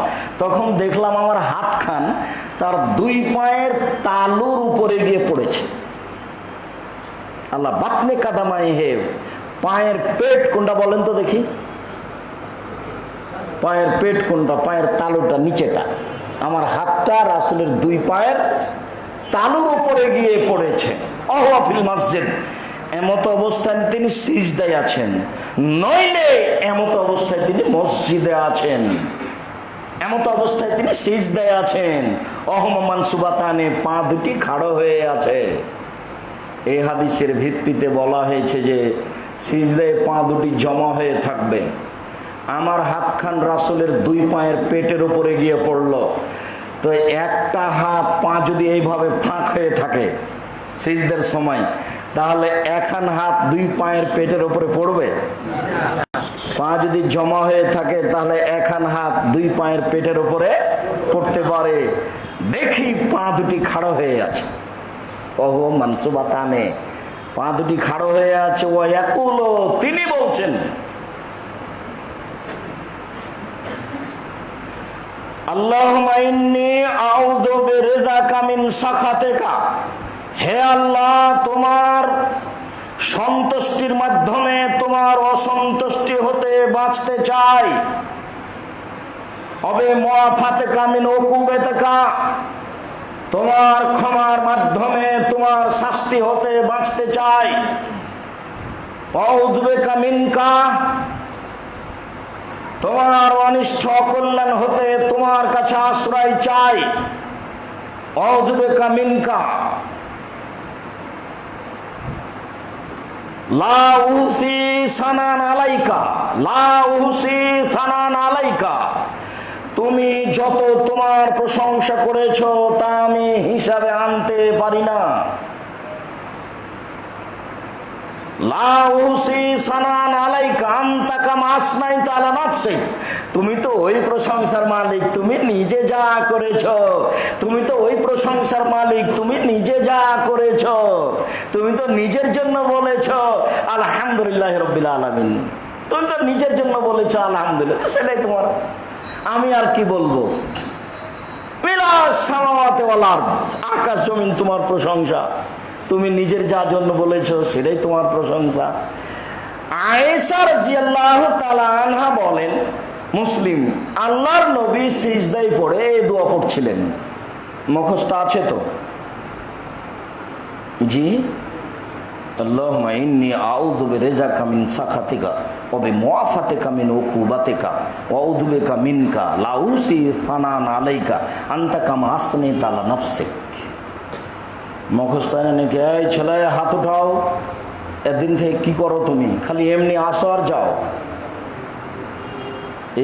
তখন দেখলাম আমার হাত খান তার দুই পায়ের তালুর উপরে গিয়ে পড়েছে। আল্লাহ বাতনে কাদামাই হে, পায়ের পেট কোনটা বলেন তো দেখি, পায়ের পেট কোনটা, পায়ের তালুটা নিচেটা। আমার হাতটা রাসূলের দুই পায়ের তালুর উপরে গিয়ে পড়েছে। অহফিল মসজিদ, এমত অবস্থায় তিনি সিজদায় আছেন, নইলে এমত অবস্থায় তিনি মসজিদে আছেন, এমত অবস্থায় তিনি সিজদায় আছেন। অহমান সুবাতানে, পা দুটি খাড়ো হয়ে আছে। এই হাদিসের ভিত্তিতে বলা হয়েছে যে সিজদায় পা দুটি জমা হয়ে থাকবে। আমার হাতখান রাসূলের দুই পায়ের পেটের উপরে গিয়ে পড়ল, তো একটা হাত পা যদি এইভাবে ফাঁক হয়ে থাকে সিজদার সময়, তাহলে একখান হাত দুই পায়ের পেটের উপরে পড়বে? পা যদি জমা হয়ে থাকে তাহলে একখান হাত দুই পায়ের পেটের উপরে পড়তে পারে। দেখি পা দুটি খাড়ো হয়ে আছে, ওহো মানসুবাতানে, পা দুটি খাড়ো হয়ে আছে। ও ইয়াকুলু, তিনি বলছেন, আল্লাহুম্মা ইন্নী আউযু বিরিযাকা মিন সাখাতিকা, হে আল্লাহ, তোমার সন্তুষ্টির মাধ্যমে তোমার অসন্তুষ্টি হতে বাঁচতে চাই। অবে মুআফাতিকা মিন উকুবাতিকা, তোমার ক্ষমার মাধ্যমে তোমার শাস্তি হতে বাঁচতে চাই। আউযু বিকা মিনকা, তোমার অনিষ্ট কল্যাণ হতে তোমার কাছে আশ্রয় চাই। আউযু বিকা মিনকা লা উহসি সানান আলাইকা, লা উহসি সানান আলাইকা, তুমি যত তোমার প্রশংসা করেছো তা আমি হিসাবে আনতে পারি না। লা উহসি সানান আলাইকা আনতা কামা আসনাইতা আলা নাফসিক, তুমি তো ওই প্রশংসার মালিক, তুমি নিজে যা করেছো। তুমি তো ওই প্রশংসার মালিক, তুমি নিজে যা করেছো। তুমি তো নিজের জন্য বলেছো আলহামদুলিল্লাহ রাব্বিল আলামিন, তুমি তো নিজের জন্য বলেছো আলহামদুলিল্লাহ, সেটাই তোমার। আমি আর কি বলবো? মিলাস সামাওয়াতি ওয়াল আরদ, আকাশ জমিন তোমার প্রশংসা। তুমি নিজের যা জন্য বলেছো সেটাই তোমার প্রশংসা। আয়েশা রাদিয়াল্লাহু তাআলা আনহা বলেন, মুসলিম, আল্লাহর নবী সিজদায় পড়ে এই দোয়া পড়ছিলেন। মুখস্থ আছে তো? জি, আল্লাহুম্মা ইন্নী আউযু বিরিজাকা মিন সাখাতিকা ওয়া বিমুআফাতিকা মিন উকুবাতিকা ওয়া আউযু বিকা মিনকা লা উসি সানান আলাইকা আনতা কামা আসনাইতা আলা নাফসিক। মুখস্থ নাকি এই ছেলে হাত উঠাও, এদিন থেকে কি করো তুমি? খালি এমনি আসো আর যাও।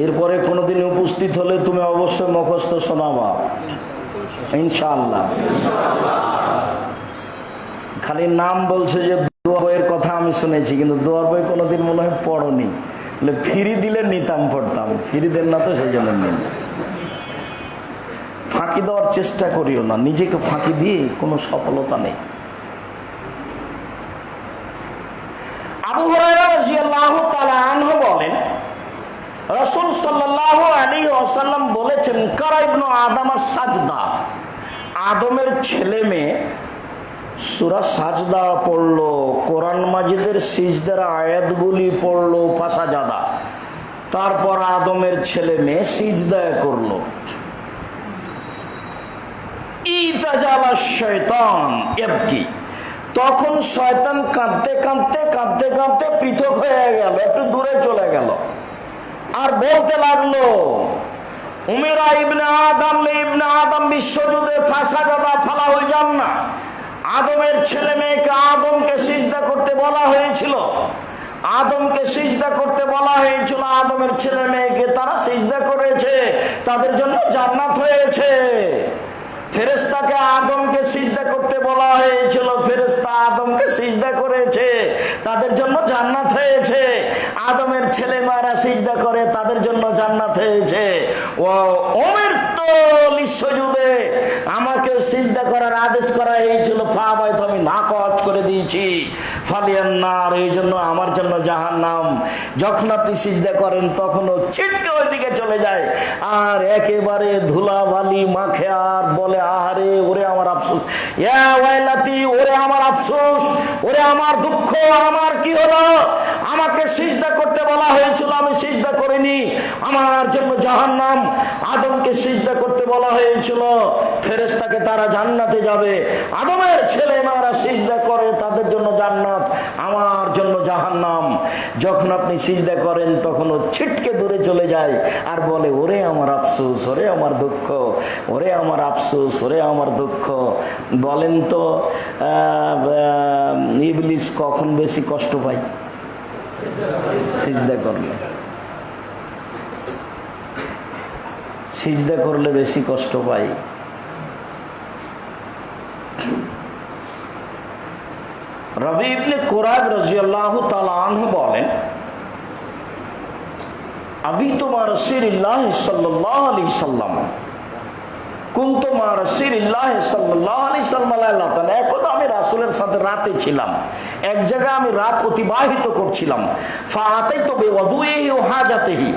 এরপরে কোনোদিন উপস্থিত হলে তুমি অবশ্যই মুখস্থ শোনাবা ইনশাআল্লাহ। খালি নাম বলছে যে দোয়া বইয়ের কথা আমি শুনেছি, কিন্তু দোয়ার বই কোনোদিন মনে হয় পড়নি। ফিরি দিলে নিতাম, পড়তাম। ফিরি দেন না তো, সেই জন্য নিন। ফাঁকি দেওয়ার চেষ্টা করিও না, নিজেকে ফাঁকি দিয়ে কোনো সফলতা নেই। আবু হুরায়রা রাদিয়াল্লাহু তাআলা আনহু বলেন, রাসূল সাল্লাল্লাহু আলাইহি ওয়াসাল্লাম বলেছেন, কারা ইবনু আদম সাজদা, আদমের ছেলে মেয়ে সূরা সাজদা পড়লো, কোরআন মাজিদের সিজদার আয়াতগুলি পড়লো, ফাসাজাদা, তারপর আদমের ছেলে মেয়ে সিজদা করলো। ইতাজালা শয়তান ইয়াবকি, তখন শয়তান কাঁদতে কাঁদতে কাঁদতে কাঁদতে পৃথক হয়ে গেল, একটু দূরে চলে গেল, আর বলতে লাগলো, উমিরা ইবনে আদম বিশ্বযুদ্ধে ফাসাজাদা ফালাহুল জান্নাহ, আদমের ছেলে মেয়েকে আদমকে সিজদা করতে বলা হয়েছিল, আদমকে সিজদা করতে বলা হয়েছিল, আদমের ছেলে মেয়েকে তারা সিজদা করেছে, তাদের জন্য জান্নাত হয়েছে। ফেরেশতাকে আদমকে সিজদা করতে বলা হয়েছিল, ফেরেশতা আদমকে সিজদা করেছে, তাদের জন্য জান্নাত হয়েছে। আদমের ছেলে মেয়েরা সিজদা করে, তাদের জন্য জান্নাত হয়েছে। ও উমিরতু লিসজুদে, আমাকে সিজদা করার আদেশ করা হয়েছিল, ফাবাইতু, আমি নাকচ করে দিয়েছি। ফালিয়ান নার, এই জন্য আমার জন্য জাহান্নাম। যখন আপনি সিজদা করেন তখনও ছিটকে ওইদিকে চলে যায়, আর একেবারে ধুলাবালি মাখে, আর বলে, আহারে, ওরে আমার আফসোস, ইয়া ওয়াইলাতি, ওরে আমার আফসোস, ওরে আমার দুঃখ, আমার কি হলো? আমাকে সিজদা করতে বলা হয়েছিল, আমি সিজদা করিনি, আমার জন্য জাহান্নাম। আদমকে সিজদা করতে বলা হয়েছিল, ফেরেশতাকে তারা জান্নাতে যাবে। আদমের ছেলে মেয়েরা সিজদা করে, তাদের জন্য জান্নাত, আমার জন্য জাহান্নাম। যখন আপনি সিজদা করেন তখন ও ছিটকে দূরে চলে যায়, আর বলে, ওরে আমার আফসোস, ওরে আমার দুঃখ, ওরে আমার আফসোস, ওরে আমার দুঃখ। বলেন তো, ইবলিস কখন বেশি কষ্ট পায়? সিজদা করলে। সিজদা করলে বেশি কষ্ট পায়। রবি ইবনে কুরাব রাদিয়াল্লাহু তাআলা আনহু বলেন, আবি তোমার রাসূলুল্লাহ সাল্লাল্লাহু আলাইহি সাল্লাম কুনতু মা রাসূলিল্লাহ সাল্লাল্লাহু আলাইহি সাল্লাম, একদা আমি রাসূলের সাথে রাতে ছিলাম, এক জায়গায় আমি রাত অতিবাহিত করছিলাম। ফাআতাইতু বিওয়াদুইহি ওয়া হাজাতিহি,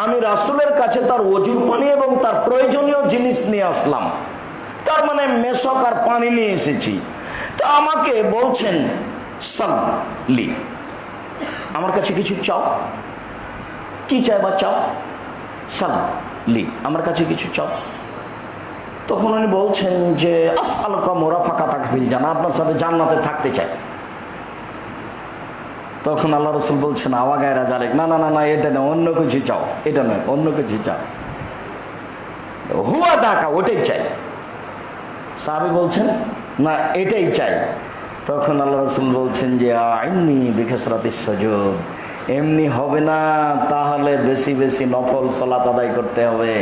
আমি রাসূলের কাছে তার ওযুর পানি এবং তার প্রয়োজনীয় জিনিস নিয়ে আসলাম, তার মানে মেশক আর পানি নিয়ে এসেছি। তা আমাকে বলছেন, সাল্লি, আমার কাছে কিছু চাও। কি চাইবা? চাও। সাল্লি, আমার কাছে কিছু চাও। তখন উনি বলছেন যে, আসআলুকা মুরাফাকাতাকা ফিল জান্নাহ, আপনার সাথে জান্নাতে থাকতে চাই। তখন আল্লাহ রাসূল বলছেন, আওয়া গায়রা জালিক, না না না না, এটা না, অন্য কিছু চাও। এটা নয়, অন্য কিছু চাও। হুয়া দাকা, ওটাই চাই। সাহাবী বলছেন, না, এটাই চাই। তখন আল্লাহ রাসূল বলছেন যে, আইন্নি বিকাসরাতিস সুজুদ, এমনি হবে না, তাহলে বেশি বেশি নফল সালাত আদায় করতে হবে,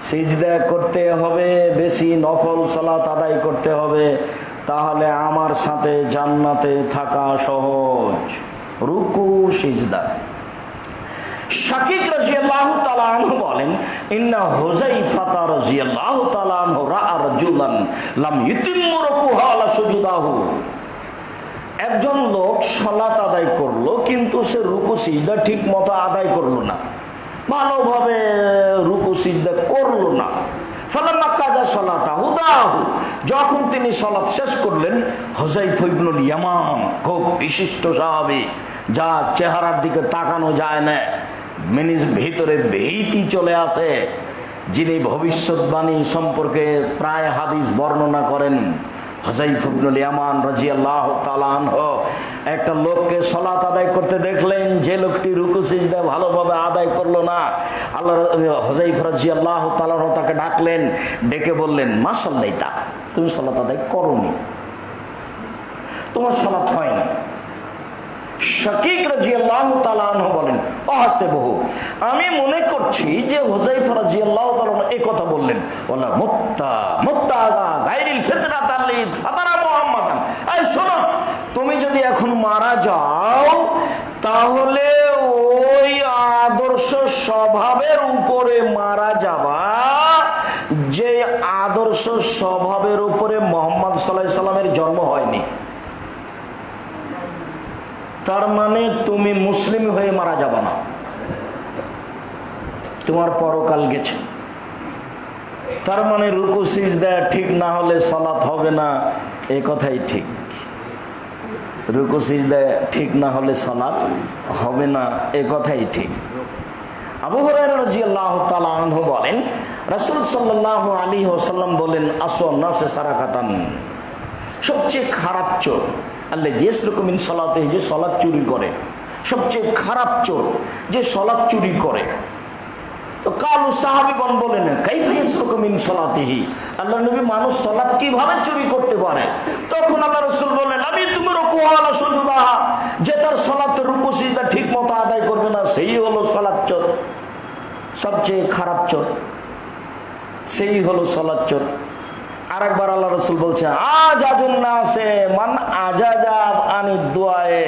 সিজদা করতে হবে, বেশি নফল সালাত আদায় করতে হবে, তাহলে আমার সাথে জান্নাতে থাকা সহজ। রুকু সিজদা। শাকিক রাদিয়াল্লাহু তাআলা আনহু বলেন, ইন্না হুযাইফা রাদিয়াল্লাহু তাআলা আনহু রাআ রাজুলান লাম ইউতিম্মু রুকুহু ওয়া সুজুদাহু, একজন লোক সালাত আদায় করলো, কিন্তু সে রুকু সিজদা ঠিক মতো আদায় করলো না, ভালোভাবে রুকু সিজদা করলো না। ফালাম্মা কাজা সালাতাহু দাহু, যখন তিনি সালাত শেষ করলেন, হুযাইফা ইবনুল ইয়ামান, খুব বিশিষ্ট সাহাবী, যা চেহারার দিকে তাকানো যায় না, ভিতরে ভীতি চলে আসে, যিনি ভবিষ্যৎবাণী সম্পর্কে প্রায় হাদিস বর্ণনা করেন, হুযায়ফা ইবনুল ইয়ামান রাদিয়াল্লাহু তাআলা আনহু একটা লোককে সালাত আদায় করতে দেখলেন, যে লোকটি রুকু সিজদা ভালোভাবে আদায় করলো না। আল্লাহ হুযায়ফা রাদিয়াল্লাহু তাআলা তাকে ডাকলেন, ডেকে বললেন, মা সাল্লাইতা, তুমি সালাত আদায় করোনি, তোমার সালাত হয়নি। শাকিক রাদিয়াল্লাহু তাআলা আনহু বলেন, আহসিবহু, আমি মনে করছি যে হুযায়ফা রাদিয়াল্লাহু তাআলা এই কথা বললেন, ওয়ালা মুত্তা গায়রিল ফিতরাতাল্লি ফাতারা মুহাম্মাদান। এই শোনো, তুমি যদি এখন মারা যাও তাহলে ওই আদর্শ স্বভাবের উপরে মারা যাবা, যে আদর্শ স্বভাবের উপরে মুহাম্মদ সাল্লাল্লাহু আলাইহি সাল্লামের জন্ম হয়নি। তার মানে তুমি মুসলিম হয়ে মারা যাবে না, তোমার পরকাল গেছে। তার মানে রুকু সিজদা ঠিক না হলে সালাত হবে না, এই কথাই ঠিক। রুকু সিজদা ঠিক না হলে সালাত হবে না, এই কথাই ঠিক। আবু হুরায়রা রাদিয়াল্লাহু তাআলা আনহু বলেন, রাসূল সাল্লাল্লাহু আলাইহি ওয়াসাল্লাম বলেন, আসওয়ান নাসে সারাকাতান, সবচেয়ে খারাপ চোর আল্লাযী ইয়াসরুকু মিন সালাতিহি, যে সালাত চুরি করে। সবচেয়ে খারাপ চোর যে সালাত চুরি করে। তো কালু সাহাবীগণ বলেন, কাইফা ইয়াসরুকু মিন সালাতিহি, আল্লাহর নবী, মানুষ সালাত কিভাবে চুরি করতে পারে? তখন আল্লাহ রাসূল বলেন, আমি তুমি রুকু ওয়ালা সুজুদা, যে তার সালাতের রুকু সিজদা ঠিকমতো আদায় করবে না, সেই হলো সালাত চোর। সবচেয়ে খারাপ চোর সেই হলো সালাত চোর। আরেকবার আল্লাহ রাসূল বলছেন, আজাজুন নাসে মান আজাজা আনি দুআয়ে,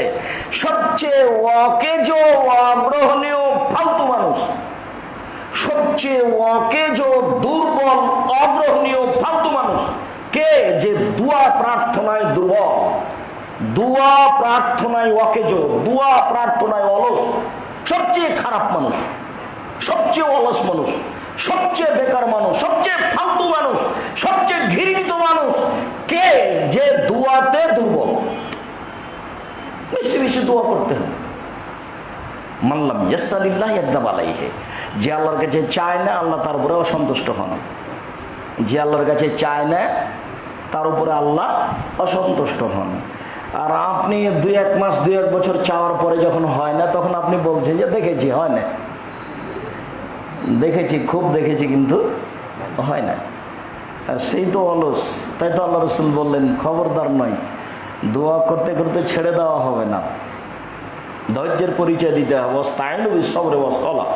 সবচেয়ে অকেজ অগ্রহণীয় ফালতু মানুষ, সবচেয়ে অকেজ দুর্বল অগ্রহণীয় ফালতু মানুষ কে? যে দোয়া প্রার্থনায় দুর্বল, দোয়া প্রার্থনায় অকেজ, দোয়া প্রার্থনায় অলস। সবচেয়ে খারাপ মানুষ, সবচেয়ে অলস মানুষ, সবচেয়ে বেকার মানুষ, সবচেয়ে ফালতু মানুষ, সবচেয়ে ঘৃণিত মানুষ কে? যে দুয়াতে দুর্বল। বেশি বেশি দোয়া করতে হবে। মানলাম ইয়াসআলিল্লাহ ইয়াগদাব আলাইহি, যে আল্লাহর কাছে চায় না আল্লাহ তার উপরে অসন্তুষ্ট হন। যে আল্লাহর কাছে চায় না তার উপরে আল্লাহ অসন্তুষ্ট হন। আর আপনি 2-1 মাস 2-1 বছর চাওয়ার পরে যখন হয় না, তখন আপনি বলছেন যে দেখেছি হয় না, দেখেছি, খুব দেখেছি, কিন্তু হয় না। আর সেই তো অলস। তাই তো আল্লাহ রাসূল বললেন, খবরদার নয়, দোয়া করতে করতে ছেড়ে দেওয়া হবে না, ধৈর্যের পরিচয় দিতে হবে। ওয়াস্তাইনু বিস-সাবরি ওয়াস-সালাহ,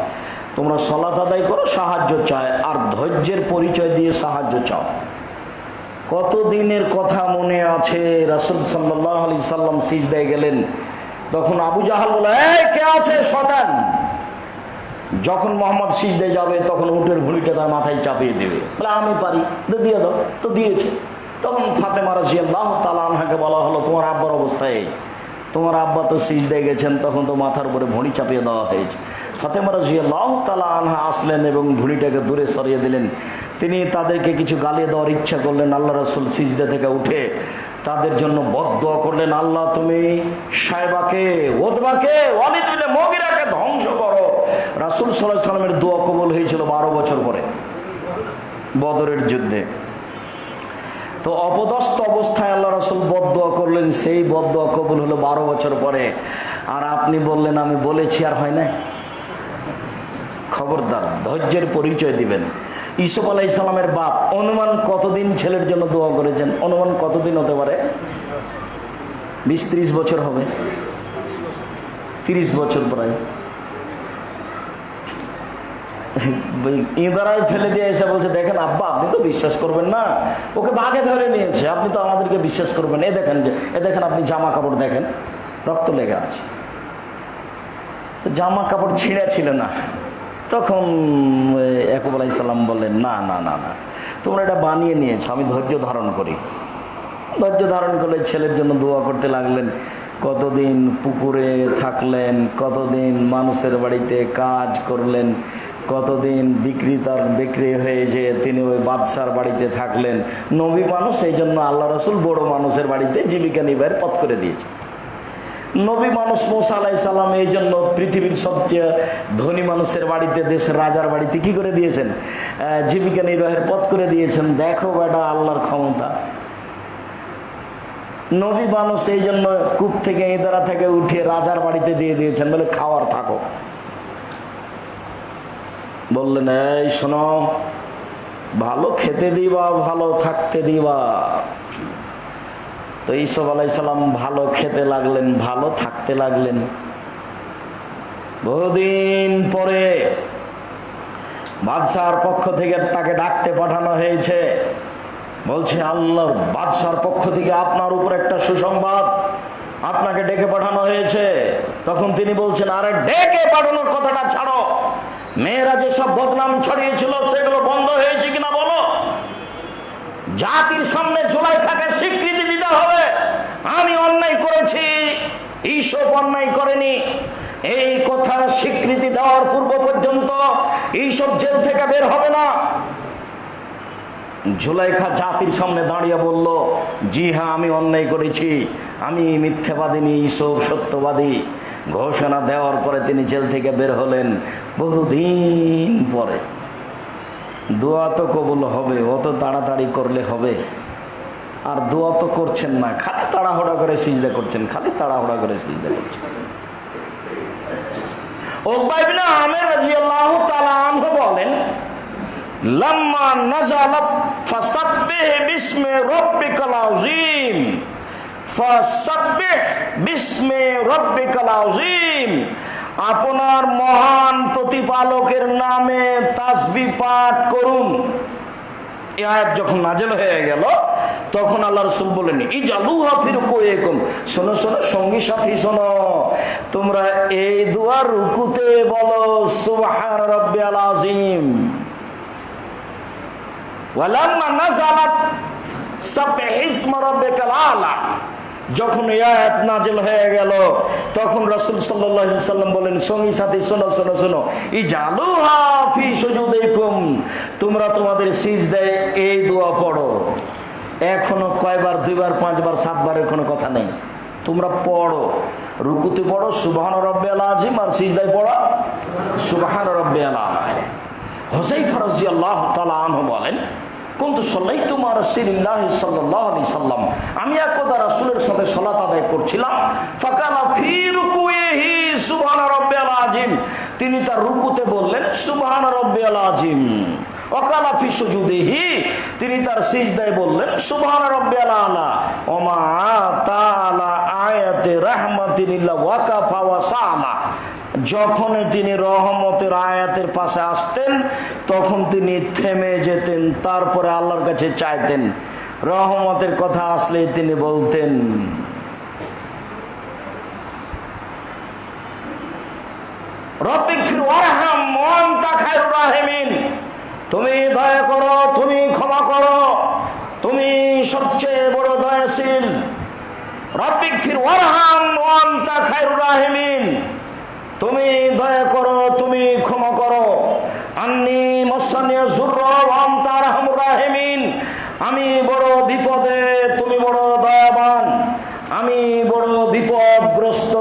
তোমরা সালাত আদায় করো, সাহায্য চায়, আর ধৈর্যের পরিচয় দিয়ে সাহায্য চাও। কতদিনের কথা মনে আছে, রাসূল সাল্লাল্লাহু আলাইহি সাল্লাম সিজদায় গেলেন, তখন আবু জাহাল বলে, এই কে আছে শয়তান। যখন মোহাম্মদ সিজদায় যাবে তখন উটের ভুঁড়িটা তার মাথায় চাপিয়ে দেবে, বলে আমি পারি, দিয়ে দাও। তো দিয়েছে। তখন ফাতেমা রাদিয়াল্লাহু তাআলা আনহাকে বলা হলো, তোমার আব্বার অবস্থা এই, তোমার আব্বা তো সিজদায় গেছেন, তখন তো মাথার উপরে ভুঁড়ি চাপিয়ে দেওয়া হয়েছে। ফাতেমা রাদিয়াল্লাহু তাআলা আনহা আসলেন এবং ভুঁড়িটাকে দূরে সরিয়ে দিলেন। তিনি তাদেরকে কিছু গালি দেওয়ার ইচ্ছা করলেন। আল্লাহ রাসূল সিজদা থেকে উঠে তাদের জন্য বদদোয়া করলেন, আল্লাহ তুমি শায়বাকে, উতবাকে, ওয়ালিদ ইবনে মুগিরাকে ধ্বংস করো। রাসূল সাল্লাল্লাহু আলাইহি সাল্লামের দোয়া কবুল হয়েছিল 12 বছর পরে বদরের যুদ্ধে। তো অপদস্থ অবস্থায় আল্লাহ রাসূল বদদোয়া করলেন, সেই বদদোয়া কবুল হলো 12 বছর পরে। আর আপনি বললেন আমি বলেছি আর হয় না। খবরদার, ধৈর্যের পরিচয় দিবেন। ইউসুফ আলাইহিস সালামের বাপ অনুমান কতদিন ছেলের জন্য দোয়া করেছেন? অনুমান কতদিন হতে পারে? 20-30 বছর হবে, 30 বছর প্রায়। ইঁদারায় ফেলে দিয়ে এসে বলছে, দেখেন আব্বা, আপনি তো বিশ্বাস করবেন না, ওকে বাঘে ধরে নিয়েছে, আপনি তো আমাদেরকে বিশ্বাস করবেন। এ দেখেন, এ দেখেন, আপনি জামা কাপড় দেখেন, রক্ত লেগে আছে। তো জামা কাপড় ছিঁড়া ছিল না। তখন ইয়াকুব আলাইহিস সালাম বললেন, না না না না, তোমরা এটা বানিয়ে নিয়েছো, আমি ধৈর্য ধারণ করি। ধৈর্য ধারণ করলে ছেলের জন্য দোয়া করতে লাগলেন। কতদিন পুকুরে থাকলেন, কতদিন মানুষের বাড়িতে কাজ করলেন, কতদিন বিক্রি হয়ে যে তিনি ওই বাদশার বাড়িতে থাকলেন। নবী মানুষ, এই জন্য আল্লাহ রাসূল বড় মানুষের বাড়িতে জীবিকা নির্বাহের পথ করে দিয়েছে। নবী মানুষ মুসা আলাইহিস সালাম এই জন্য পৃথিবীর সবচেয়ে ধনী মানুষের বাড়িতে, দেশের রাজার বাড়িতে কি করে দিয়েছেন? জীবিকা নির্বাহের পথ করে দিয়েছেন। দেখো বেটা আল্লাহর ক্ষমতা। নবী মানুষ, এই জন্য কূপ থেকে ইদারা থেকে উঠিয়ে রাজার বাড়িতে দিয়ে দিয়েছেন, বলে খাওয়ার থাকো। বললেন এই শোনো, ভালো খেতে দিবা, ভালো থাকতে দিবা। তো ঈসুফ আলাইহিস সালাম ভালো খেতে লাগলেন, ভালো থাকতে লাগলেন। বহুদিন পরে বাদশাহর পক্ষ থেকে তাকে ডাকতে পাঠানো হয়েছে। বলছে আল্লাহর বাদশাহর পক্ষ থেকে আপনার উপর একটা সুসংবাদ, আপনাকে ডেকে পাঠানো হয়েছে। তখন তিনি বলছেন, আরে ডেকে পাঠানোর কথাটা ছাড়ো, মেয়েরা যেসব বদনাম ছড়িয়েছিল সেগুলো বন্ধ হয়েছে কিনা বলো। জাতির সামনে জুলাইখাকে স্বীকৃতি দিতে হবে আমি অন্যায় করেছি, ঈসুফ অন্যায় করেনি। এই কথা স্বীকৃতি দেওয়ার পূর্ব পর্যন্ত ঈসুফ জেল থেকে বের হবে না। জুলাইখা জাতির সামনে দাঁড়িয়ে বলল, জি হ্যাঁ আমি অন্যায় করেছি, আমি মিথ্যাবাদিনী, ঈসুফ সত্যবাদী। ঘোষণা দেওয়ার পরে তিনি জেল থেকে বের হলেন বহুদিন পরে। দোয়া তো কবুল হবে, অত তাড়াতাড়ি করলে হবে? আর দোয়া তো করছেন না, খালি তাড়াহুড়া করে সিজদা করছেন, খালি তাড়াহুড়া করে সিজদা করছেন। উকবা ইবনে আমির রাদিয়াল্লাহু তাআলা আনহু বলেন, লাম্মা নাযালাত ফাসাব্বিহ বিসমি রাব্বিকাল আযীম, ফাসাব্বিহ বিসমি রাব্বিকাল আযীম, আপনার মহান প্রতিপালকের নামে তাসবিহ পাঠ করুন। এই আয়াত যখন নাযিল হয়ে গেল তখন আল্লাহ রাসূল বলেন, ইজালুহা ফি রুকুইকুম, শোনো শোনো সঙ্গী সাথী শোনো, তোমরা এই দোয়া রুকুতে বলো সুবহান রাব্বিয়াল আযীম। ওয়ালাম্মা নাযালাত সাব্বিহ ইসমা রাব্বিকাল আলা, যখন এই আয়াত নাযিল হয়ে গেল তখন রাসূল সাল্লাল্লাহু আলাইহি সাল্লাম বলেন, সঙ্গী সাথী শোনো শোনো শোনো, ইজালুহা ফি সুজুদিকুম, তোমরা তোমাদের সিজদায় এই দোয়া পড়ো। এখনো কয়বার, দুইবার, পাঁচবার, সাতবারের কোনো কথা নেই, তোমরা পড়ো। রুকুতে পড়ো সুবহান রাব্বিয়াল আযীম, আর সিজদায় পড়ো সুবহান রাব্বিয়াল আলা। হুযায়ফা রাদিয়াল্লাহু তাআলা আনহু বলেন, কুনতু সাল্লাইতু মা রাসূলিল্লাহি সাল্লাল্লাহু আলাইহি সাল্লাম, আমি একদা রাসূলের সাথে সালাত আদায় করছিলাম। ফাকানা ফি রুকুইহি সুবহান রাব্বিয়াল আযীম, তিনি তার রুকুতে বললেন সুবহান রাব্বিয়াল আযীম। ওয়াকানা ফি সুজুদিহি, তিনি তার সিজদায় বললেন সুবহান রাব্বিয়াল আলা। ওমা তাআলা আয়াতে রাহমাতিল্লাহ ওয়াকাফা ওয়া সালা, যখন তিনি রহমতের আয়াতের পাশে আসতেন তখন তিনি থেমে যেতেন, তারপরে আল্লাহর কাছে চাইতেন। রহমতের কথা আসলে তিনি বলতেন রব্বিগফির ওয়ারহাম ওয়া আনতা খায়রুর রাহিমিন, তুমি দয়া করো, তুমি ক্ষমা করো, তুমি সবচেয়ে বড় দয়াশীল। রব্বিগফির ওয়ারহাম ওয়া আনতা খায়রুর রাহিমিন, তুমি দয়া করো, তুমি ক্ষমা করো। আন্নী মাসানিয়া যুররা ওয়া আনতা আরহামুর রাহিমিন, আমি বড় বিপদে, তুমি বড় দয়াবান। আমি বড় বিপদগ্রস্ত,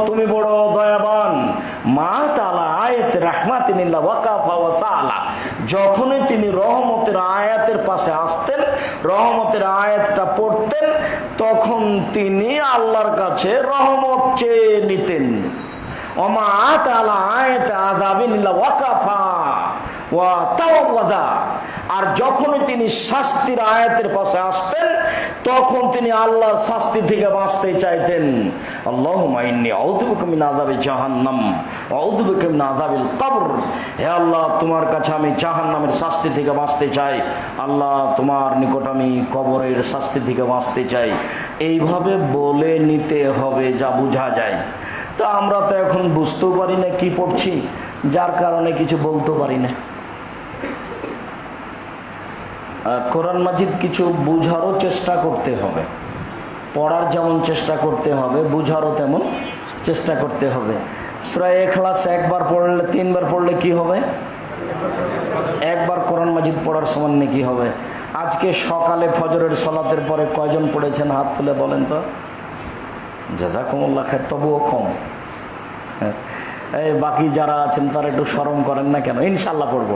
তুমি বড় দয়াবান। মা তাআলা আয়াত রাহমাতিল্লাহ ওয়াকাফা ওয়া সালা, যখনই তিনি রহমতের আয়াতের পাশে আসতেন, রহমতের আয়াতটা পড়তেন, তখন তিনি আল্লাহর কাছে রহমত চেয়ে নিতেন। ওমা তাআলা আয়াত আযাবিল্লাহ ওয়াকাফা ওয়া তাওয়াদা, আর যখনই তিনি শাস্তির আয়াতের পাশে আসতেন তখন তিনি আল্লাহর শাস্তি থেকে বাঁচতে চাইতেন। আল্লাহুম্মা ইন্নী আউযু বিকা মিন আযাবি জাহান্নাম ওয়া আউযু বিকা মিন আযাবিল কবর, হে আল্লাহ তোমার কাছে আমি জাহান্নামের শাস্তি থেকে বাঁচতে চাই, আল্লাহ তোমার নিকট আমি কবরের শাস্তি থেকে বাঁচতে চাই। এইভাবে বলে নিতে হবে, যা বোঝা যায়। তা আমরা তো এখন বুঝতেও পারি না কি পড়ছি, যার কারণে কিছু বলতে পারি না। কোরআন মাজিদ কিছু বুঝারও চেষ্টা করতে হবে, পড়ার যেমন চেষ্টা করতে হবে বুঝারও তেমন চেষ্টা করতে হবে। সূরা ইখলাস একবার পড়লে, তিনবার পড়লে কি হবে? একবার কোরআন মাজিদ পড়ার সমান কি হবে? আজকে সকালে ফজরের সালাতের পরে কয়জন পড়েছেন হাত তুলে বলেন তো? জাযাকুমুল্লাহ খায়র, তবুও কম। এই বাকি যারা আছেন তারা একটু শরম করেন না কেন? ইনশাল্লাহ পড়বো,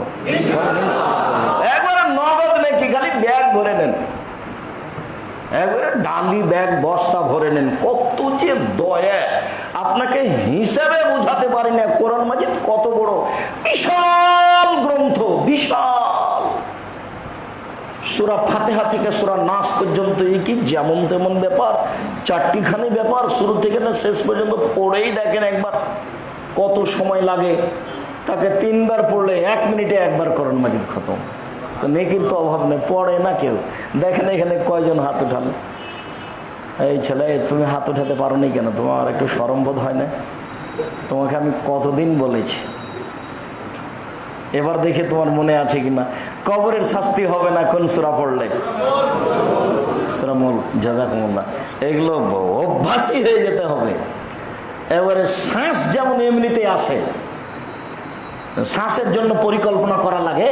একবার নগদ নাকি খালি ব্যাগ ভরে নেন। একবারে ডালি ব্যাগ বস্তা ভরে নেন। কত যে দয়া, আপনাকে হিসাবে বোঝাতে পারি না। কোরআন মাজিদ কত বড় বিশাল গ্রন্থ, বিশাল। সূরা ফাতিহা থেকে সূরা নাস পর্যন্ত এই কি যেমন তেমন ব্যাপার, চারটিখানি ব্যাপার, শুরু থেকে না শেষ পর্যন্ত পড়েই দেখেন একবার কত সময় লাগে। তাকে 3 বার পড়লে 1 মিনিটে একবার কোরআন মাজিদ খতম। তো নেকির তো অভাব নেই, পড়ে না কেউ। দেখেন এখানে কয়জন হাত উঠালো? এই ছেলে, তুমি হাত উঠাতে পারো নি কেন? তোমার একটু শরম বোধ হয় না? তোমাকে আমি কতদিন বলেছি। এবার দেখে তোমার মনে আছে কিনা, কবরের শাস্তি হবে না কোন সূরা পড়লে? সূরা মুল, জাযাকুমুল্লাহ। এগুলো অভ্যাসই হয়ে যেতে হবে। এবারে শ্বাস যেমন এমনিতে আসে, শ্বাসের জন্য পরিকল্পনা করা লাগে?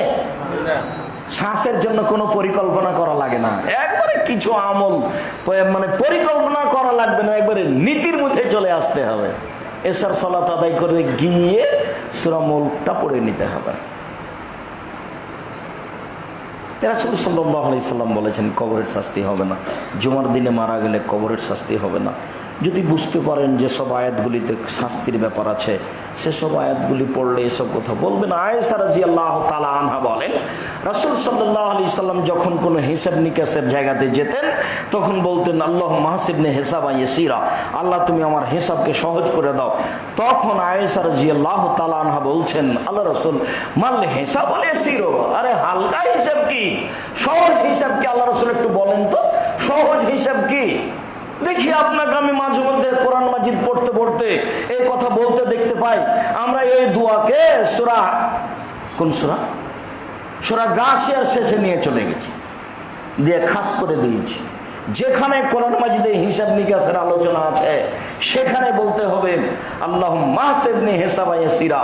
শ্বাসের জন্য কোনো পরিকল্পনা করা লাগে না। একবারে কিছু আমল মানে পরিকল্পনা করা লাগবে না, একবারে নীতির মধ্যে চলে আসতে হবে। এশার সালাত আদায় করে গিয়ে সূরা মুলকটা পড়ে নিতে হবে। রাসূল সাল্লাল্লাহু আলাইহি সাল্লাম বলেছেন কবরের শাস্তি হবে না। জুমার দিনে মারা গেলে কবরের শাস্তি হবে না। যদি বুঝতে পারেন যে সব আয়াতগুলিতে শাস্তির ব্যাপার আছে, সেসব আয়াতগুলি পড়লে এসব কথা বলবেন। আয়েশা রাদিয়াল্লাহু তাআলা আনহা বলেন, রাসূল সাল্লাল্লাহু আলাইহি সাল্লাম যখন কোনো হিসাব নিকাশের জায়গাতে যেতেন তখন বলতেন, আল্লাহুম্মা হাসিবনি হিসাবান ইয়াসীরা, আল্লাহ তুমি আমার হিসাবকে সহজ করে দাও। তখন আয়েশা রাদিয়াল্লাহু তাআলা আনহা বলছেন, আল্লাহ রাসূল, মাল হিসাব ইয়াসীরা, আরে হালকা হিসাব কি, সহজ হিসাব কি? আল্লাহ রাসূল একটু বলেন তো সহজ হিসাব কি? দেখি আপনাকে আমি মাঝে মধ্যে কোরআন মাজিদ পড়তে পড়তে এই কথা বলতে দেখতে পাই। আমরা এই দোয়াকে সূরা, কোন সূরা? সূরা গাশিয়ার শেষে নিয়ে চলে গেছি, দিয়ে খাস করে দিয়েছি। যেখানে কোরআন মাজিদে হিসাব নিকাশের আলোচনা আছে সেখানে বলতে হবে, আল্লাহুম্মা হাসিবনি হিসাবান ইয়াসীরা,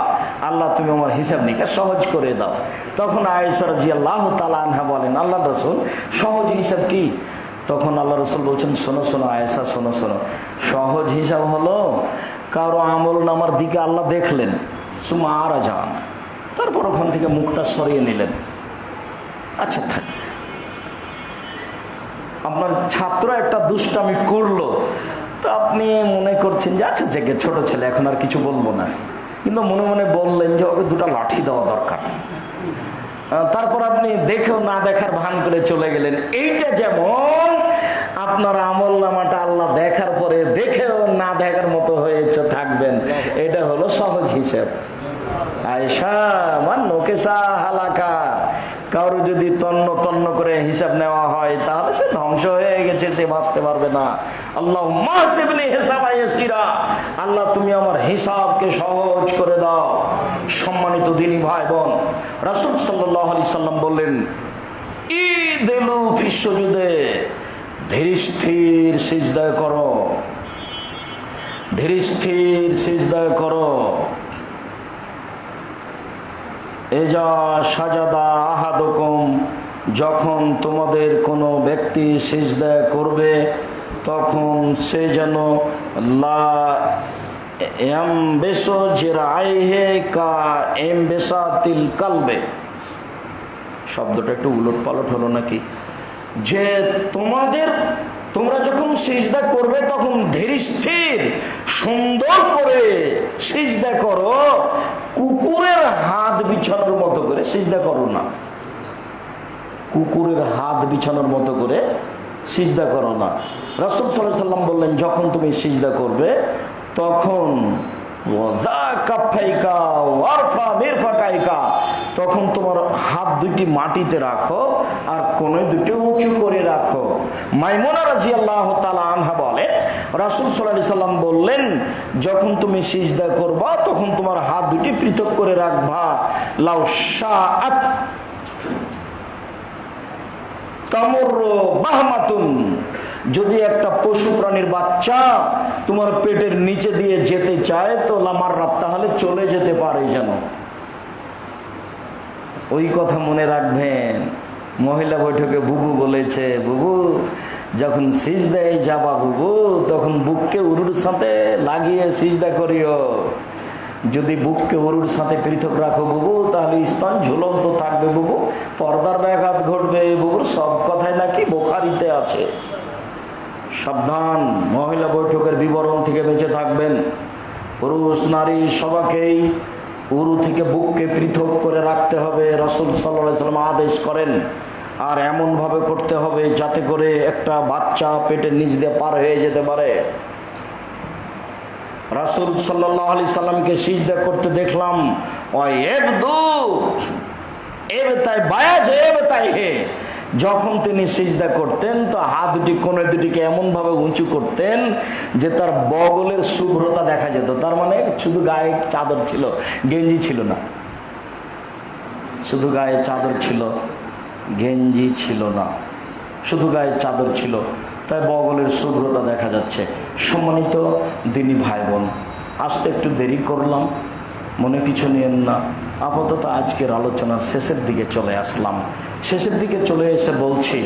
আল্লাহ তুমি আমার হিসাব নিকাশ সহজ করে দাও। তখন আয়েশা রাদিয়াল্লাহু তাআলা আনহা বলেন, আল্লাহর রাসূল সহজ হিসাব কি? তখন আল্লাহ রাসূল বলছেন, শোনো শোনো আয়েশা, শোনো শোনো, সহজ হিসাব হলো কারো আমল নামার দিকে আল্লাহ দেখলেন, সুমা আর যান, তারপর ওখান থেকে মুখটা সরিয়ে নিলেন। আচ্ছা থাক, আপনার ছাত্র একটা দুষ্টামি করলো, তো আপনি মনে করছেন যে আচ্ছা জেগে ছোট ছেলে, এখন আর কিছু বলবো না, কিন্তু মনে মনে বললেন যে ওকে 2টা লাঠি দেওয়া দরকার। তারপর আপনি দেখেও না দেখার ভান করে চলে গেলেন। এইটা যেমন আপনার আমল নামাটা আল্লাহ দেখার পরে দেখেও না দেখার মতো হয়েছে থাকবেন, এটা হলো সহজ হিসাব। আয়েশা মান নোকেশা হালাকা, কারো যদি তন্ন তন্ন করে হিসাব নেওয়া হয় তাহলে সে ধ্বংস হয়ে গেছে, সে বাঁচতে পারবে না। আল্লাহুম্মা হাসিবনি হিসাবান ইয়াসীরা, আল্লাহ তুমি আমার হিসাবকে সহজ করে দাও। সম্মানিত দিনী ভাই বোন, রাসূল সাল্লাল্লাহু আলাইহি সাল্লাম বললেন, ইদিলু ফিস সুজুদে, ধীর স্থির সিজদা করো, ধীর স্থির সিজদা করো। এজা সাজাদা আহাদুকুম, যখন তোমাদের কোনো ব্যক্তি সিজদা করবে তখন সে যেন লা ইয়ামবিসু জিরাইহি কা ইমবিসাতিল কালবে। শব্দটা একটু উলটপালট হলো নাকি? যে তোমরা যখন সিজদা করবে তখন ধীর স্থির সুন্দর করে সিজদা করো, কুকুরের হাত বিছানোর মতো করে সিজদা করো না। কুকুরের হাত বিছানোর মতো করে সিজদা করো না। রাসূল সাল্লাল্লাহু আলাইহি সাল্লাম বললেন, যখন তুমি সিজদা করবে তখন তখন তোমার হাত দুটি মাটিতে রাখো আর কোন দুটি উঁচু করে রাখো। মাইমুনা রাদিয়াল্লাহু তাআলা আনহা বলেন, রাসূল সাল্লাল্লাহু আলাইহি সাল্লাম বললেন, যখন তুমি সিজদা করবা তখন তোমার হাত দুটি পৃথক করে রাখবা। লাউ শাআত তামুরু বাহমাতুন, যদি একটা পশু প্রাণীর বাচ্চা তোমার পেটের নিচে দিয়ে যেতে চায় তো লামাররাত, তাহলে চলে যেতে পারে যেন। ওই কথা মনে রাখবেন। মহিলা বৈঠকে বুবু বলেছে, বুবু যখন সিজদায় যাবা বুবু তখন বুককে উরুর সাথে লাগিয়ে সিজদা করিও। যদি বুককে উরুর সাথে পৃথক রাখো বুবু তাহলে স্তন ঝুলন্ত থাকবে বুবু, পর্দার ব্যাঘাত ঘটবে বুবুর। সব কথাই নাকি বুখারীতে আছে। সাবধান, মহিলা বৈঠকের বিবরণ থেকে বেঁচে থাকবেন। পুরুষ নারী সবাইকেই উরু থেকে বুককে পৃথক করে রাখতে হবে, রাসূল সাল্লাল্লাহু আলাইহি ওয়াসাল্লাম আদেশ করেন। আর এমনভাবে করতে হবে যাতে করে একটা বাচ্চা পেটের নিচ দিয়ে পার হয়ে যেতে পারে। রাসূল সাল্লাল্লাহু আলাইহি সাল্লামকে সিজদা করতে দেখলাম, যখন তিনি সিজদা করতেন তো হাত দুটি কোণে দুটিকে এমনভাবে উঁচু করতেন যে তার বগলের শুভ্রতা দেখা যেত। তার মানে শুধু গায়ে চাদর ছিল, গেঞ্জি ছিল না, শুধু গায়ে চাদর ছিল, গেঞ্জি ছিল না, শুধু গায়ে চাদর ছিল, তাই বগলের শুভ্রতা দেখা যাচ্ছে। সম্মানিত দিনী ভাই বোন, আসতে একটু দেরি করলাম, মনে কিছু নিয়েন না। আপাতত আজকের আলোচনার শেষের দিকে চলে আসলাম। শেষের দিকে চলে এসে বলছি,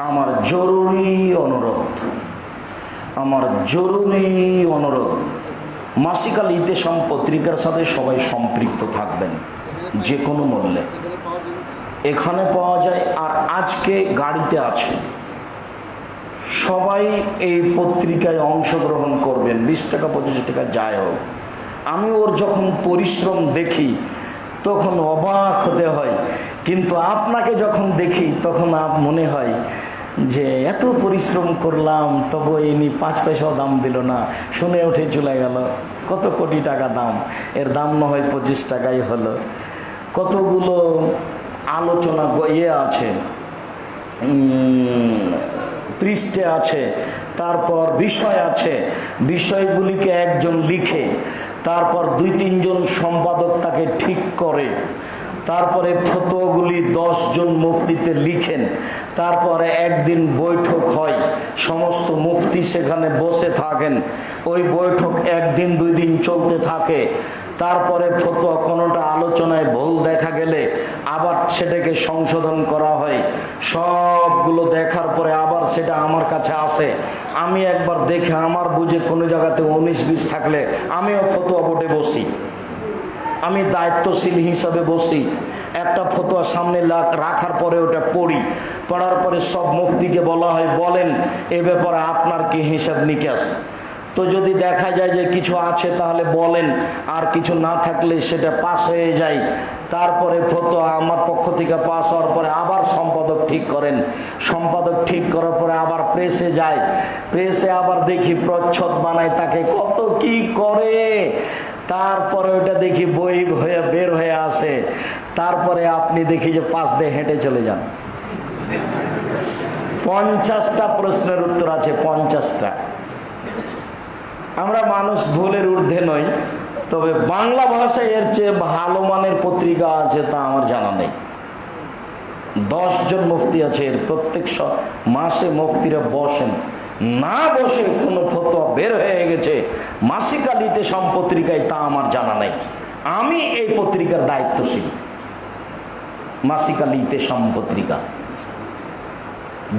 আমার জরুরি অনুরোধ, মাসিক আল ইতেশাম পত্রিকার সাথে সবাই সম্পৃক্ত থাকবেন যে কোনো মূল্যে। এখানে পাওয়া যায় আর আজকে গাড়িতে আছে। সবাই এই পত্রিকায় অংশগ্রহণ করবেন, 20 টাকা 25 টাকা যায় হোক। আমি ওর যখন পরিশ্রম দেখি তখন অবাক হতে হয়, কিন্তু আপনাকে যখন দেখি তখন মনে হয় যে এত পরিশ্রম করলাম তবু ইনি 5 পয়সাও দাম দিল না, শুনে উঠে চলে গেল। কত কোটি টাকা দাম, এর দাম না হয় 25 টাকাই হলো। কতগুলো আলোচনা আছে, পৃষ্ঠে আছে, তারপর বিষয় আছে, বিষয়গুলিকে একজন লিখে, তারপর 2-3 জন সম্পাদক তাকে ঠিক করে, তারপরে ফতোয়াগুলি 10 জন মুফতিতে লিখেন, তারপরে একদিন বৈঠক হয়, সমস্ত মুফতি সেখানে বসে থাকেন, ওই বৈঠক 1 দিন 2 দিন চলতে থাকে। তারপরে ফতোয়া কোনোটা আলোচনায় ভুল দেখা গেলে আবার সেটাকে সংশোধন করা হয়। সবগুলো দেখার পরে আবার সেটা আমার কাছে আসে, আমি একবার দেখে আমার বুঝে কোনো জায়গাতে 19-20 থাকলে আমিও ফতোয়া বোর্ডে বসি, আমি দায়িত্বশীল হিসাবে বসি। একটা ফতোয়া সামনে রাখার পরে ওটা পড়ার পরে সব মুফতিকে বলা হয়, বলেন এ ব্যাপারে আপনার কি হিসাব নিকাশ। তো যদি দেখা যায় যে কিছু আছে তাহলে বলেন, আর কিছু না থাকলে সেটা পাস হয়ে যায়। তারপরে ফতোয়া আমার পক্ষ থেকে পাস হওয়ার পরে আবার সম্পাদক ঠিক করেন, সম্পাদক ঠিক করার পরে আবার প্রেসে যায়, প্রেসে আবার দেখি প্রচ্ছদ বানায়, তাকে কত কি করে, তারপরে ওটা দেখি বই হয়ে বের হয়ে আসে। তারপরে আপনি দেখি যে পাশ দিয়ে হেঁটে চলে যান। 50টা প্রশ্নের উত্তর আছে, 50টা। আমরা মানুষ ভুলের ঊর্ধ্বে নই, তবে বাংলা ভাষায় এর চেয়ে ভালো মানের পত্রিকা আছে তা আমার জানা নেই। 10 জন মুফতি আছে, এর প্রত্যেক মাসে মুফতিরা বসেন, না বসে কোনো ফতোয়া বের হয়ে গেছে মাসিক আল ইতেশাম পত্রিকায় তা আমার জানা নেই। আমি এই পত্রিকার দায়িত্বশীল, মাসিক আল ইতেশাম পত্রিকা,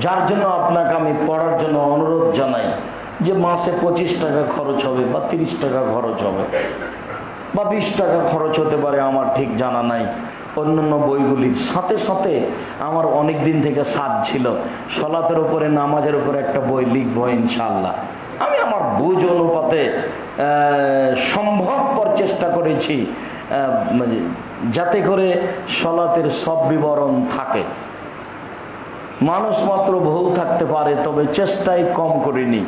যার জন্য আপনাকে আমি পড়ার জন্য অনুরোধ জানাই যে মাসে 25 টাকা খরচ হবে বা 30 টাকা খরচ হবে বা 20 টাকা খরচ হতে পারে, আমার ঠিক জানা নাই। অন্যান্য বইগুলির সাথে সাথে আমার অনেক দিন থেকে সাধ ছিল সলাতের উপরে, নামাজের উপরে একটা বই লিখবো ইনশাআল্লাহ। আমি আমার বুঝ অনুপাতে সম্ভবপর চেষ্টা করেছি যাতে করে সলাতের সব বিবরণ থাকে। মানুষ মাত্র ভুল থাকতে পারে, তবে চেষ্টাই কম করিনি।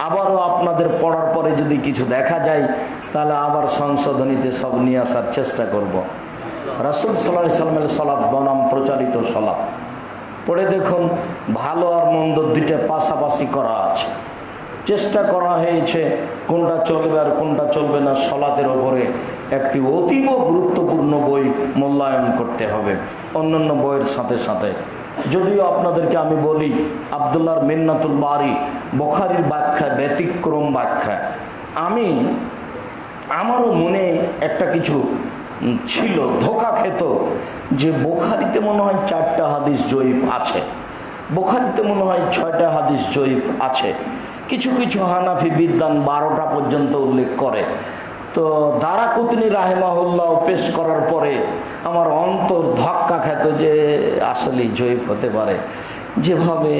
আবারও আপনাদের পড়ার পরে যদি কিছু দেখা যায় তাহলে আবার সংশোধনীতে সব নিয়ে আসার চেষ্টা করব। রাসূল সাল্লাল্লাহু আলাইহি ওয়াসাল্লামের সালাত বনাম প্রচারিত সালাত পড়ে দেখুন, ভালো আর মন্দ দুইটা পাশাপাশি করা আছে, চেষ্টা করা হয়েছে কোনটা চলবে আর কোনটা চলবে না। সালাতের ওপরে একটি অতীব গুরুত্বপূর্ণ বই মূল্যায়ন করতে হবে অন্যান্য বইয়ের সাথে সাথে। যদিও আপনাদেরকে আমি বলি, আব্দুল্লাহর মিন্নাতুল বারি বুখারীর ব্যাখ্যা ব্যতিক্রম ব্যাখ্যা। আমারও মনে একটা কিছু ছিল, ধোঁকা খেত যে বুখারীতে মনে হয় 4টা হাদিস জয়ীফ আছে, বুখারীতে মনে হয় 6টা হাদিস জয়ীফ আছে, কিছু কিছু হানাফি বিদ্বান 12টা পর্যন্ত উল্লেখ করে। তো দারাকুতনি রাহিমাহুল্লাহ পেশ করার পরে আমার অন্তর ধাক্কা খেত যে আসলে জয়ীফ হতে পারে। যেভাবে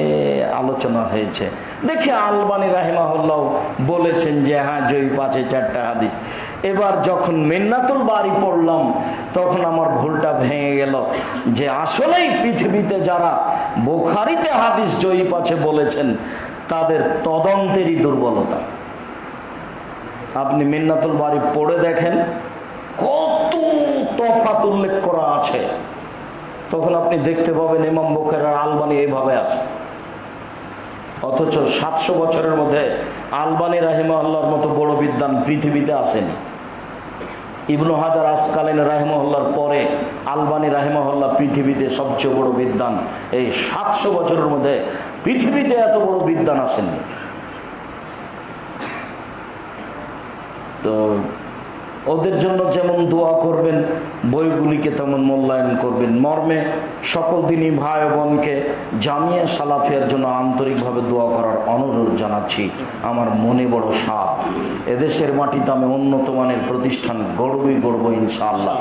আলোচনা হয়েছে দেখে আলবানী রাহিমাহুল্লাহ বলেছেন যে হ্যাঁ জয়ীফ আছে 4টা হাদিস। এবার যখন মিন্নাতুল বারি পড়লাম তখন আমার ভুলটা ভেঙে গেল যে আসলেই পৃথিবীতে যারা বুখারীতে হাদিস জয়ীফ আছে বলেছেন তাদের তদন্তেরই দুর্বলতা। আপনি মিন্নাতুল বারি পড়ে দেখেন কত তফাৎ উল্লেখ করা আছে, তখন আপনি দেখতে পাবেন ইমাম বুখারী আর আলবানী এইভাবে আছে, অথচ 700 বছরের মধ্যে আলবানী রাহিমাহুল্লাহর মতো বড় বিদ্বান পৃথিবীতে আসেনি। ইবনু হাজার আসকালানী রাহিমাহুল্লাহর পরে আলবানী রাহিমাহুল্লাহ পৃথিবীতে সবচেয়ে বড় বিদ্বান। এই 700 বছরের মধ্যে পৃথিবীতে এত বড় বিদ্বান আসেননি। তো ওদের জন্য যেমন দোয়া করবেন বইগুলিকে তেমন মূল্যায়ন করবেন। মর্মে সকল দিনই ভাই বোনকে জামিয়া সালাফিয়ার জন্য আন্তরিকভাবে দোয়া করার অনুরোধ জানাচ্ছি। আমার মনে বড় সাধ, এদেশের মাটিতে আমি উন্নত মানের প্রতিষ্ঠান গড়ব ইনশাআল্লাহ।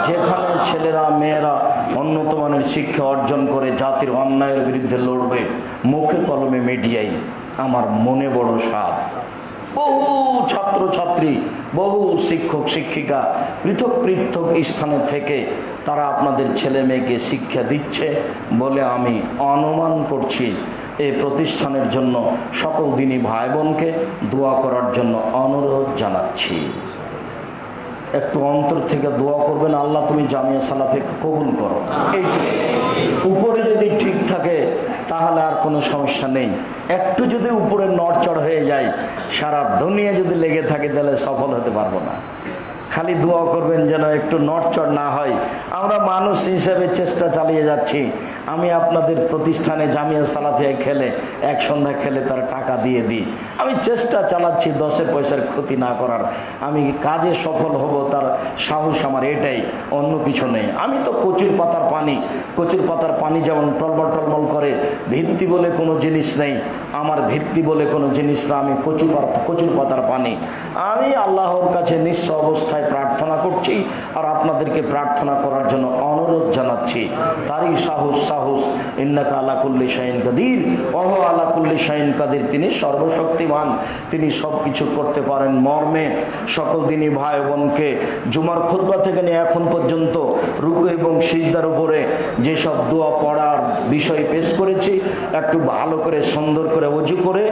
যেখানে ছেলেরা মেয়েরা উন্নত মানের শিক্ষা অর্জন করে জাতির অন্যায়ের বিরুদ্ধে লড়বে মুখে কলমে মিডিয়ায়, আমার মনে বড় সাধ। বহু ছাত্রছাত্রী বহু শিক্ষক শিক্ষিকা পৃথক পৃথক স্থানে থেকে তারা আপনাদের ছেলে মেয়েকে শিক্ষা দিচ্ছে বলে আমি অনুমান করছি। এই প্রতিষ্ঠানের জন্য সকল দিনই ভাই বোনকে দোয়া করার জন্য অনুরোধ জানাচ্ছি। একটু অন্তর থেকে দোয়া করবেন, আল্লাহ তুমি জামিয়া সালাফিকে কবুল করো। এইটুকু উপরে যদি ঠিক থাকে তাহলে আর কোনো সমস্যা নেই। একটু যদি উপরে নড়চড় হয়ে যায়, সারা দুনিয়া যদি লেগে থাকে তাহলে সফল হতে পারবো না। খালি দোয়া করবেন যেন একটু নড়চড় না হয়। আমরা মানুষ হিসেবে চেষ্টা চালিয়ে যাচ্ছি। আমি আপনাদের প্রতিষ্ঠানে জামিয়া সালাফিয়া খেলে এক সন্ধ্যা খেলে তার টাকা দিয়ে দিই। আমি চেষ্টা চালাচ্ছি 10 পয়সার ক্ষতি না করার। আমি কাজে সফল হব তার সাহস আমার এটাই, অন্য কিছু নেই। আমি তো কচুর পাতার পানি যেমন টলমল টলমল করে, ভিত্তি বলে কোনো জিনিস নেই। আমার ভিত্তি বলে কোনো জিনিস না, আমি কচুর পাতার পানি। আমি আল্লাহর কাছে নিঃস্ব অবস্থায় প্রার্থনা করছি আর আপনাদেরকে প্রার্থনা করার জন্য অনুরোধ জানাচ্ছি। তারই সাহস ইন্নাকা আলা কুল্লি শাইইন কাদির ওয়া হুয়া আলা কুল্লি শাইইন কাদির। তিনি সর্বশক্তিমান, তিনি সব কিছু করতে পারেন। মর্মে সকল দিনই ভাই বোনকে জুমার খুতবা থেকে নিয়ে এখন পর্যন্ত রুকু এবং সিজদার উপরে যেসব দোয়া পড়ার বিষয় পেশ করেছি, একটু ভালো করে সুন্দর করে ওযু করে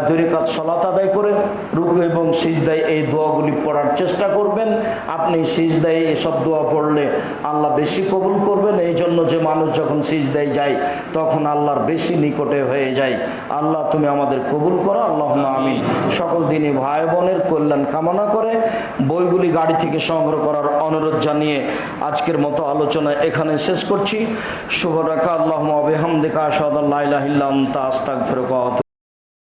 2 রাকাত সালাত আদায় করে রুকু এবং সিজদায় এই দোয়াগুলি পড়ার চেষ্টা করবেন। আপনি সিজদায় এসব দোয়া পড়লে আল্লাহ বেশি কবুল করবেন। এই জন্য যে মানুষ যখন সিজদায় যায় তখন আল্লাহর বেশি নিকটে হয়ে যায়। আল্লাহ তুমি আমাদের কবুল করো, আল্লাহুম্মা আমিন। সকল দিনই ভাই বোনের কল্যাণ কামনা করে বইগুলি গাড়ি থেকে সংগ্রহ করার অনুরোধ জানিয়ে আজকের মতো আলোচনা এখানে শেষ করছি। সুবহানাকা আল্লাহুম্মা ওয়া বিহামদিকা আশহাদু আল্লা ইলাহা ইল্লা আনতা আস্তাগফিরুকা।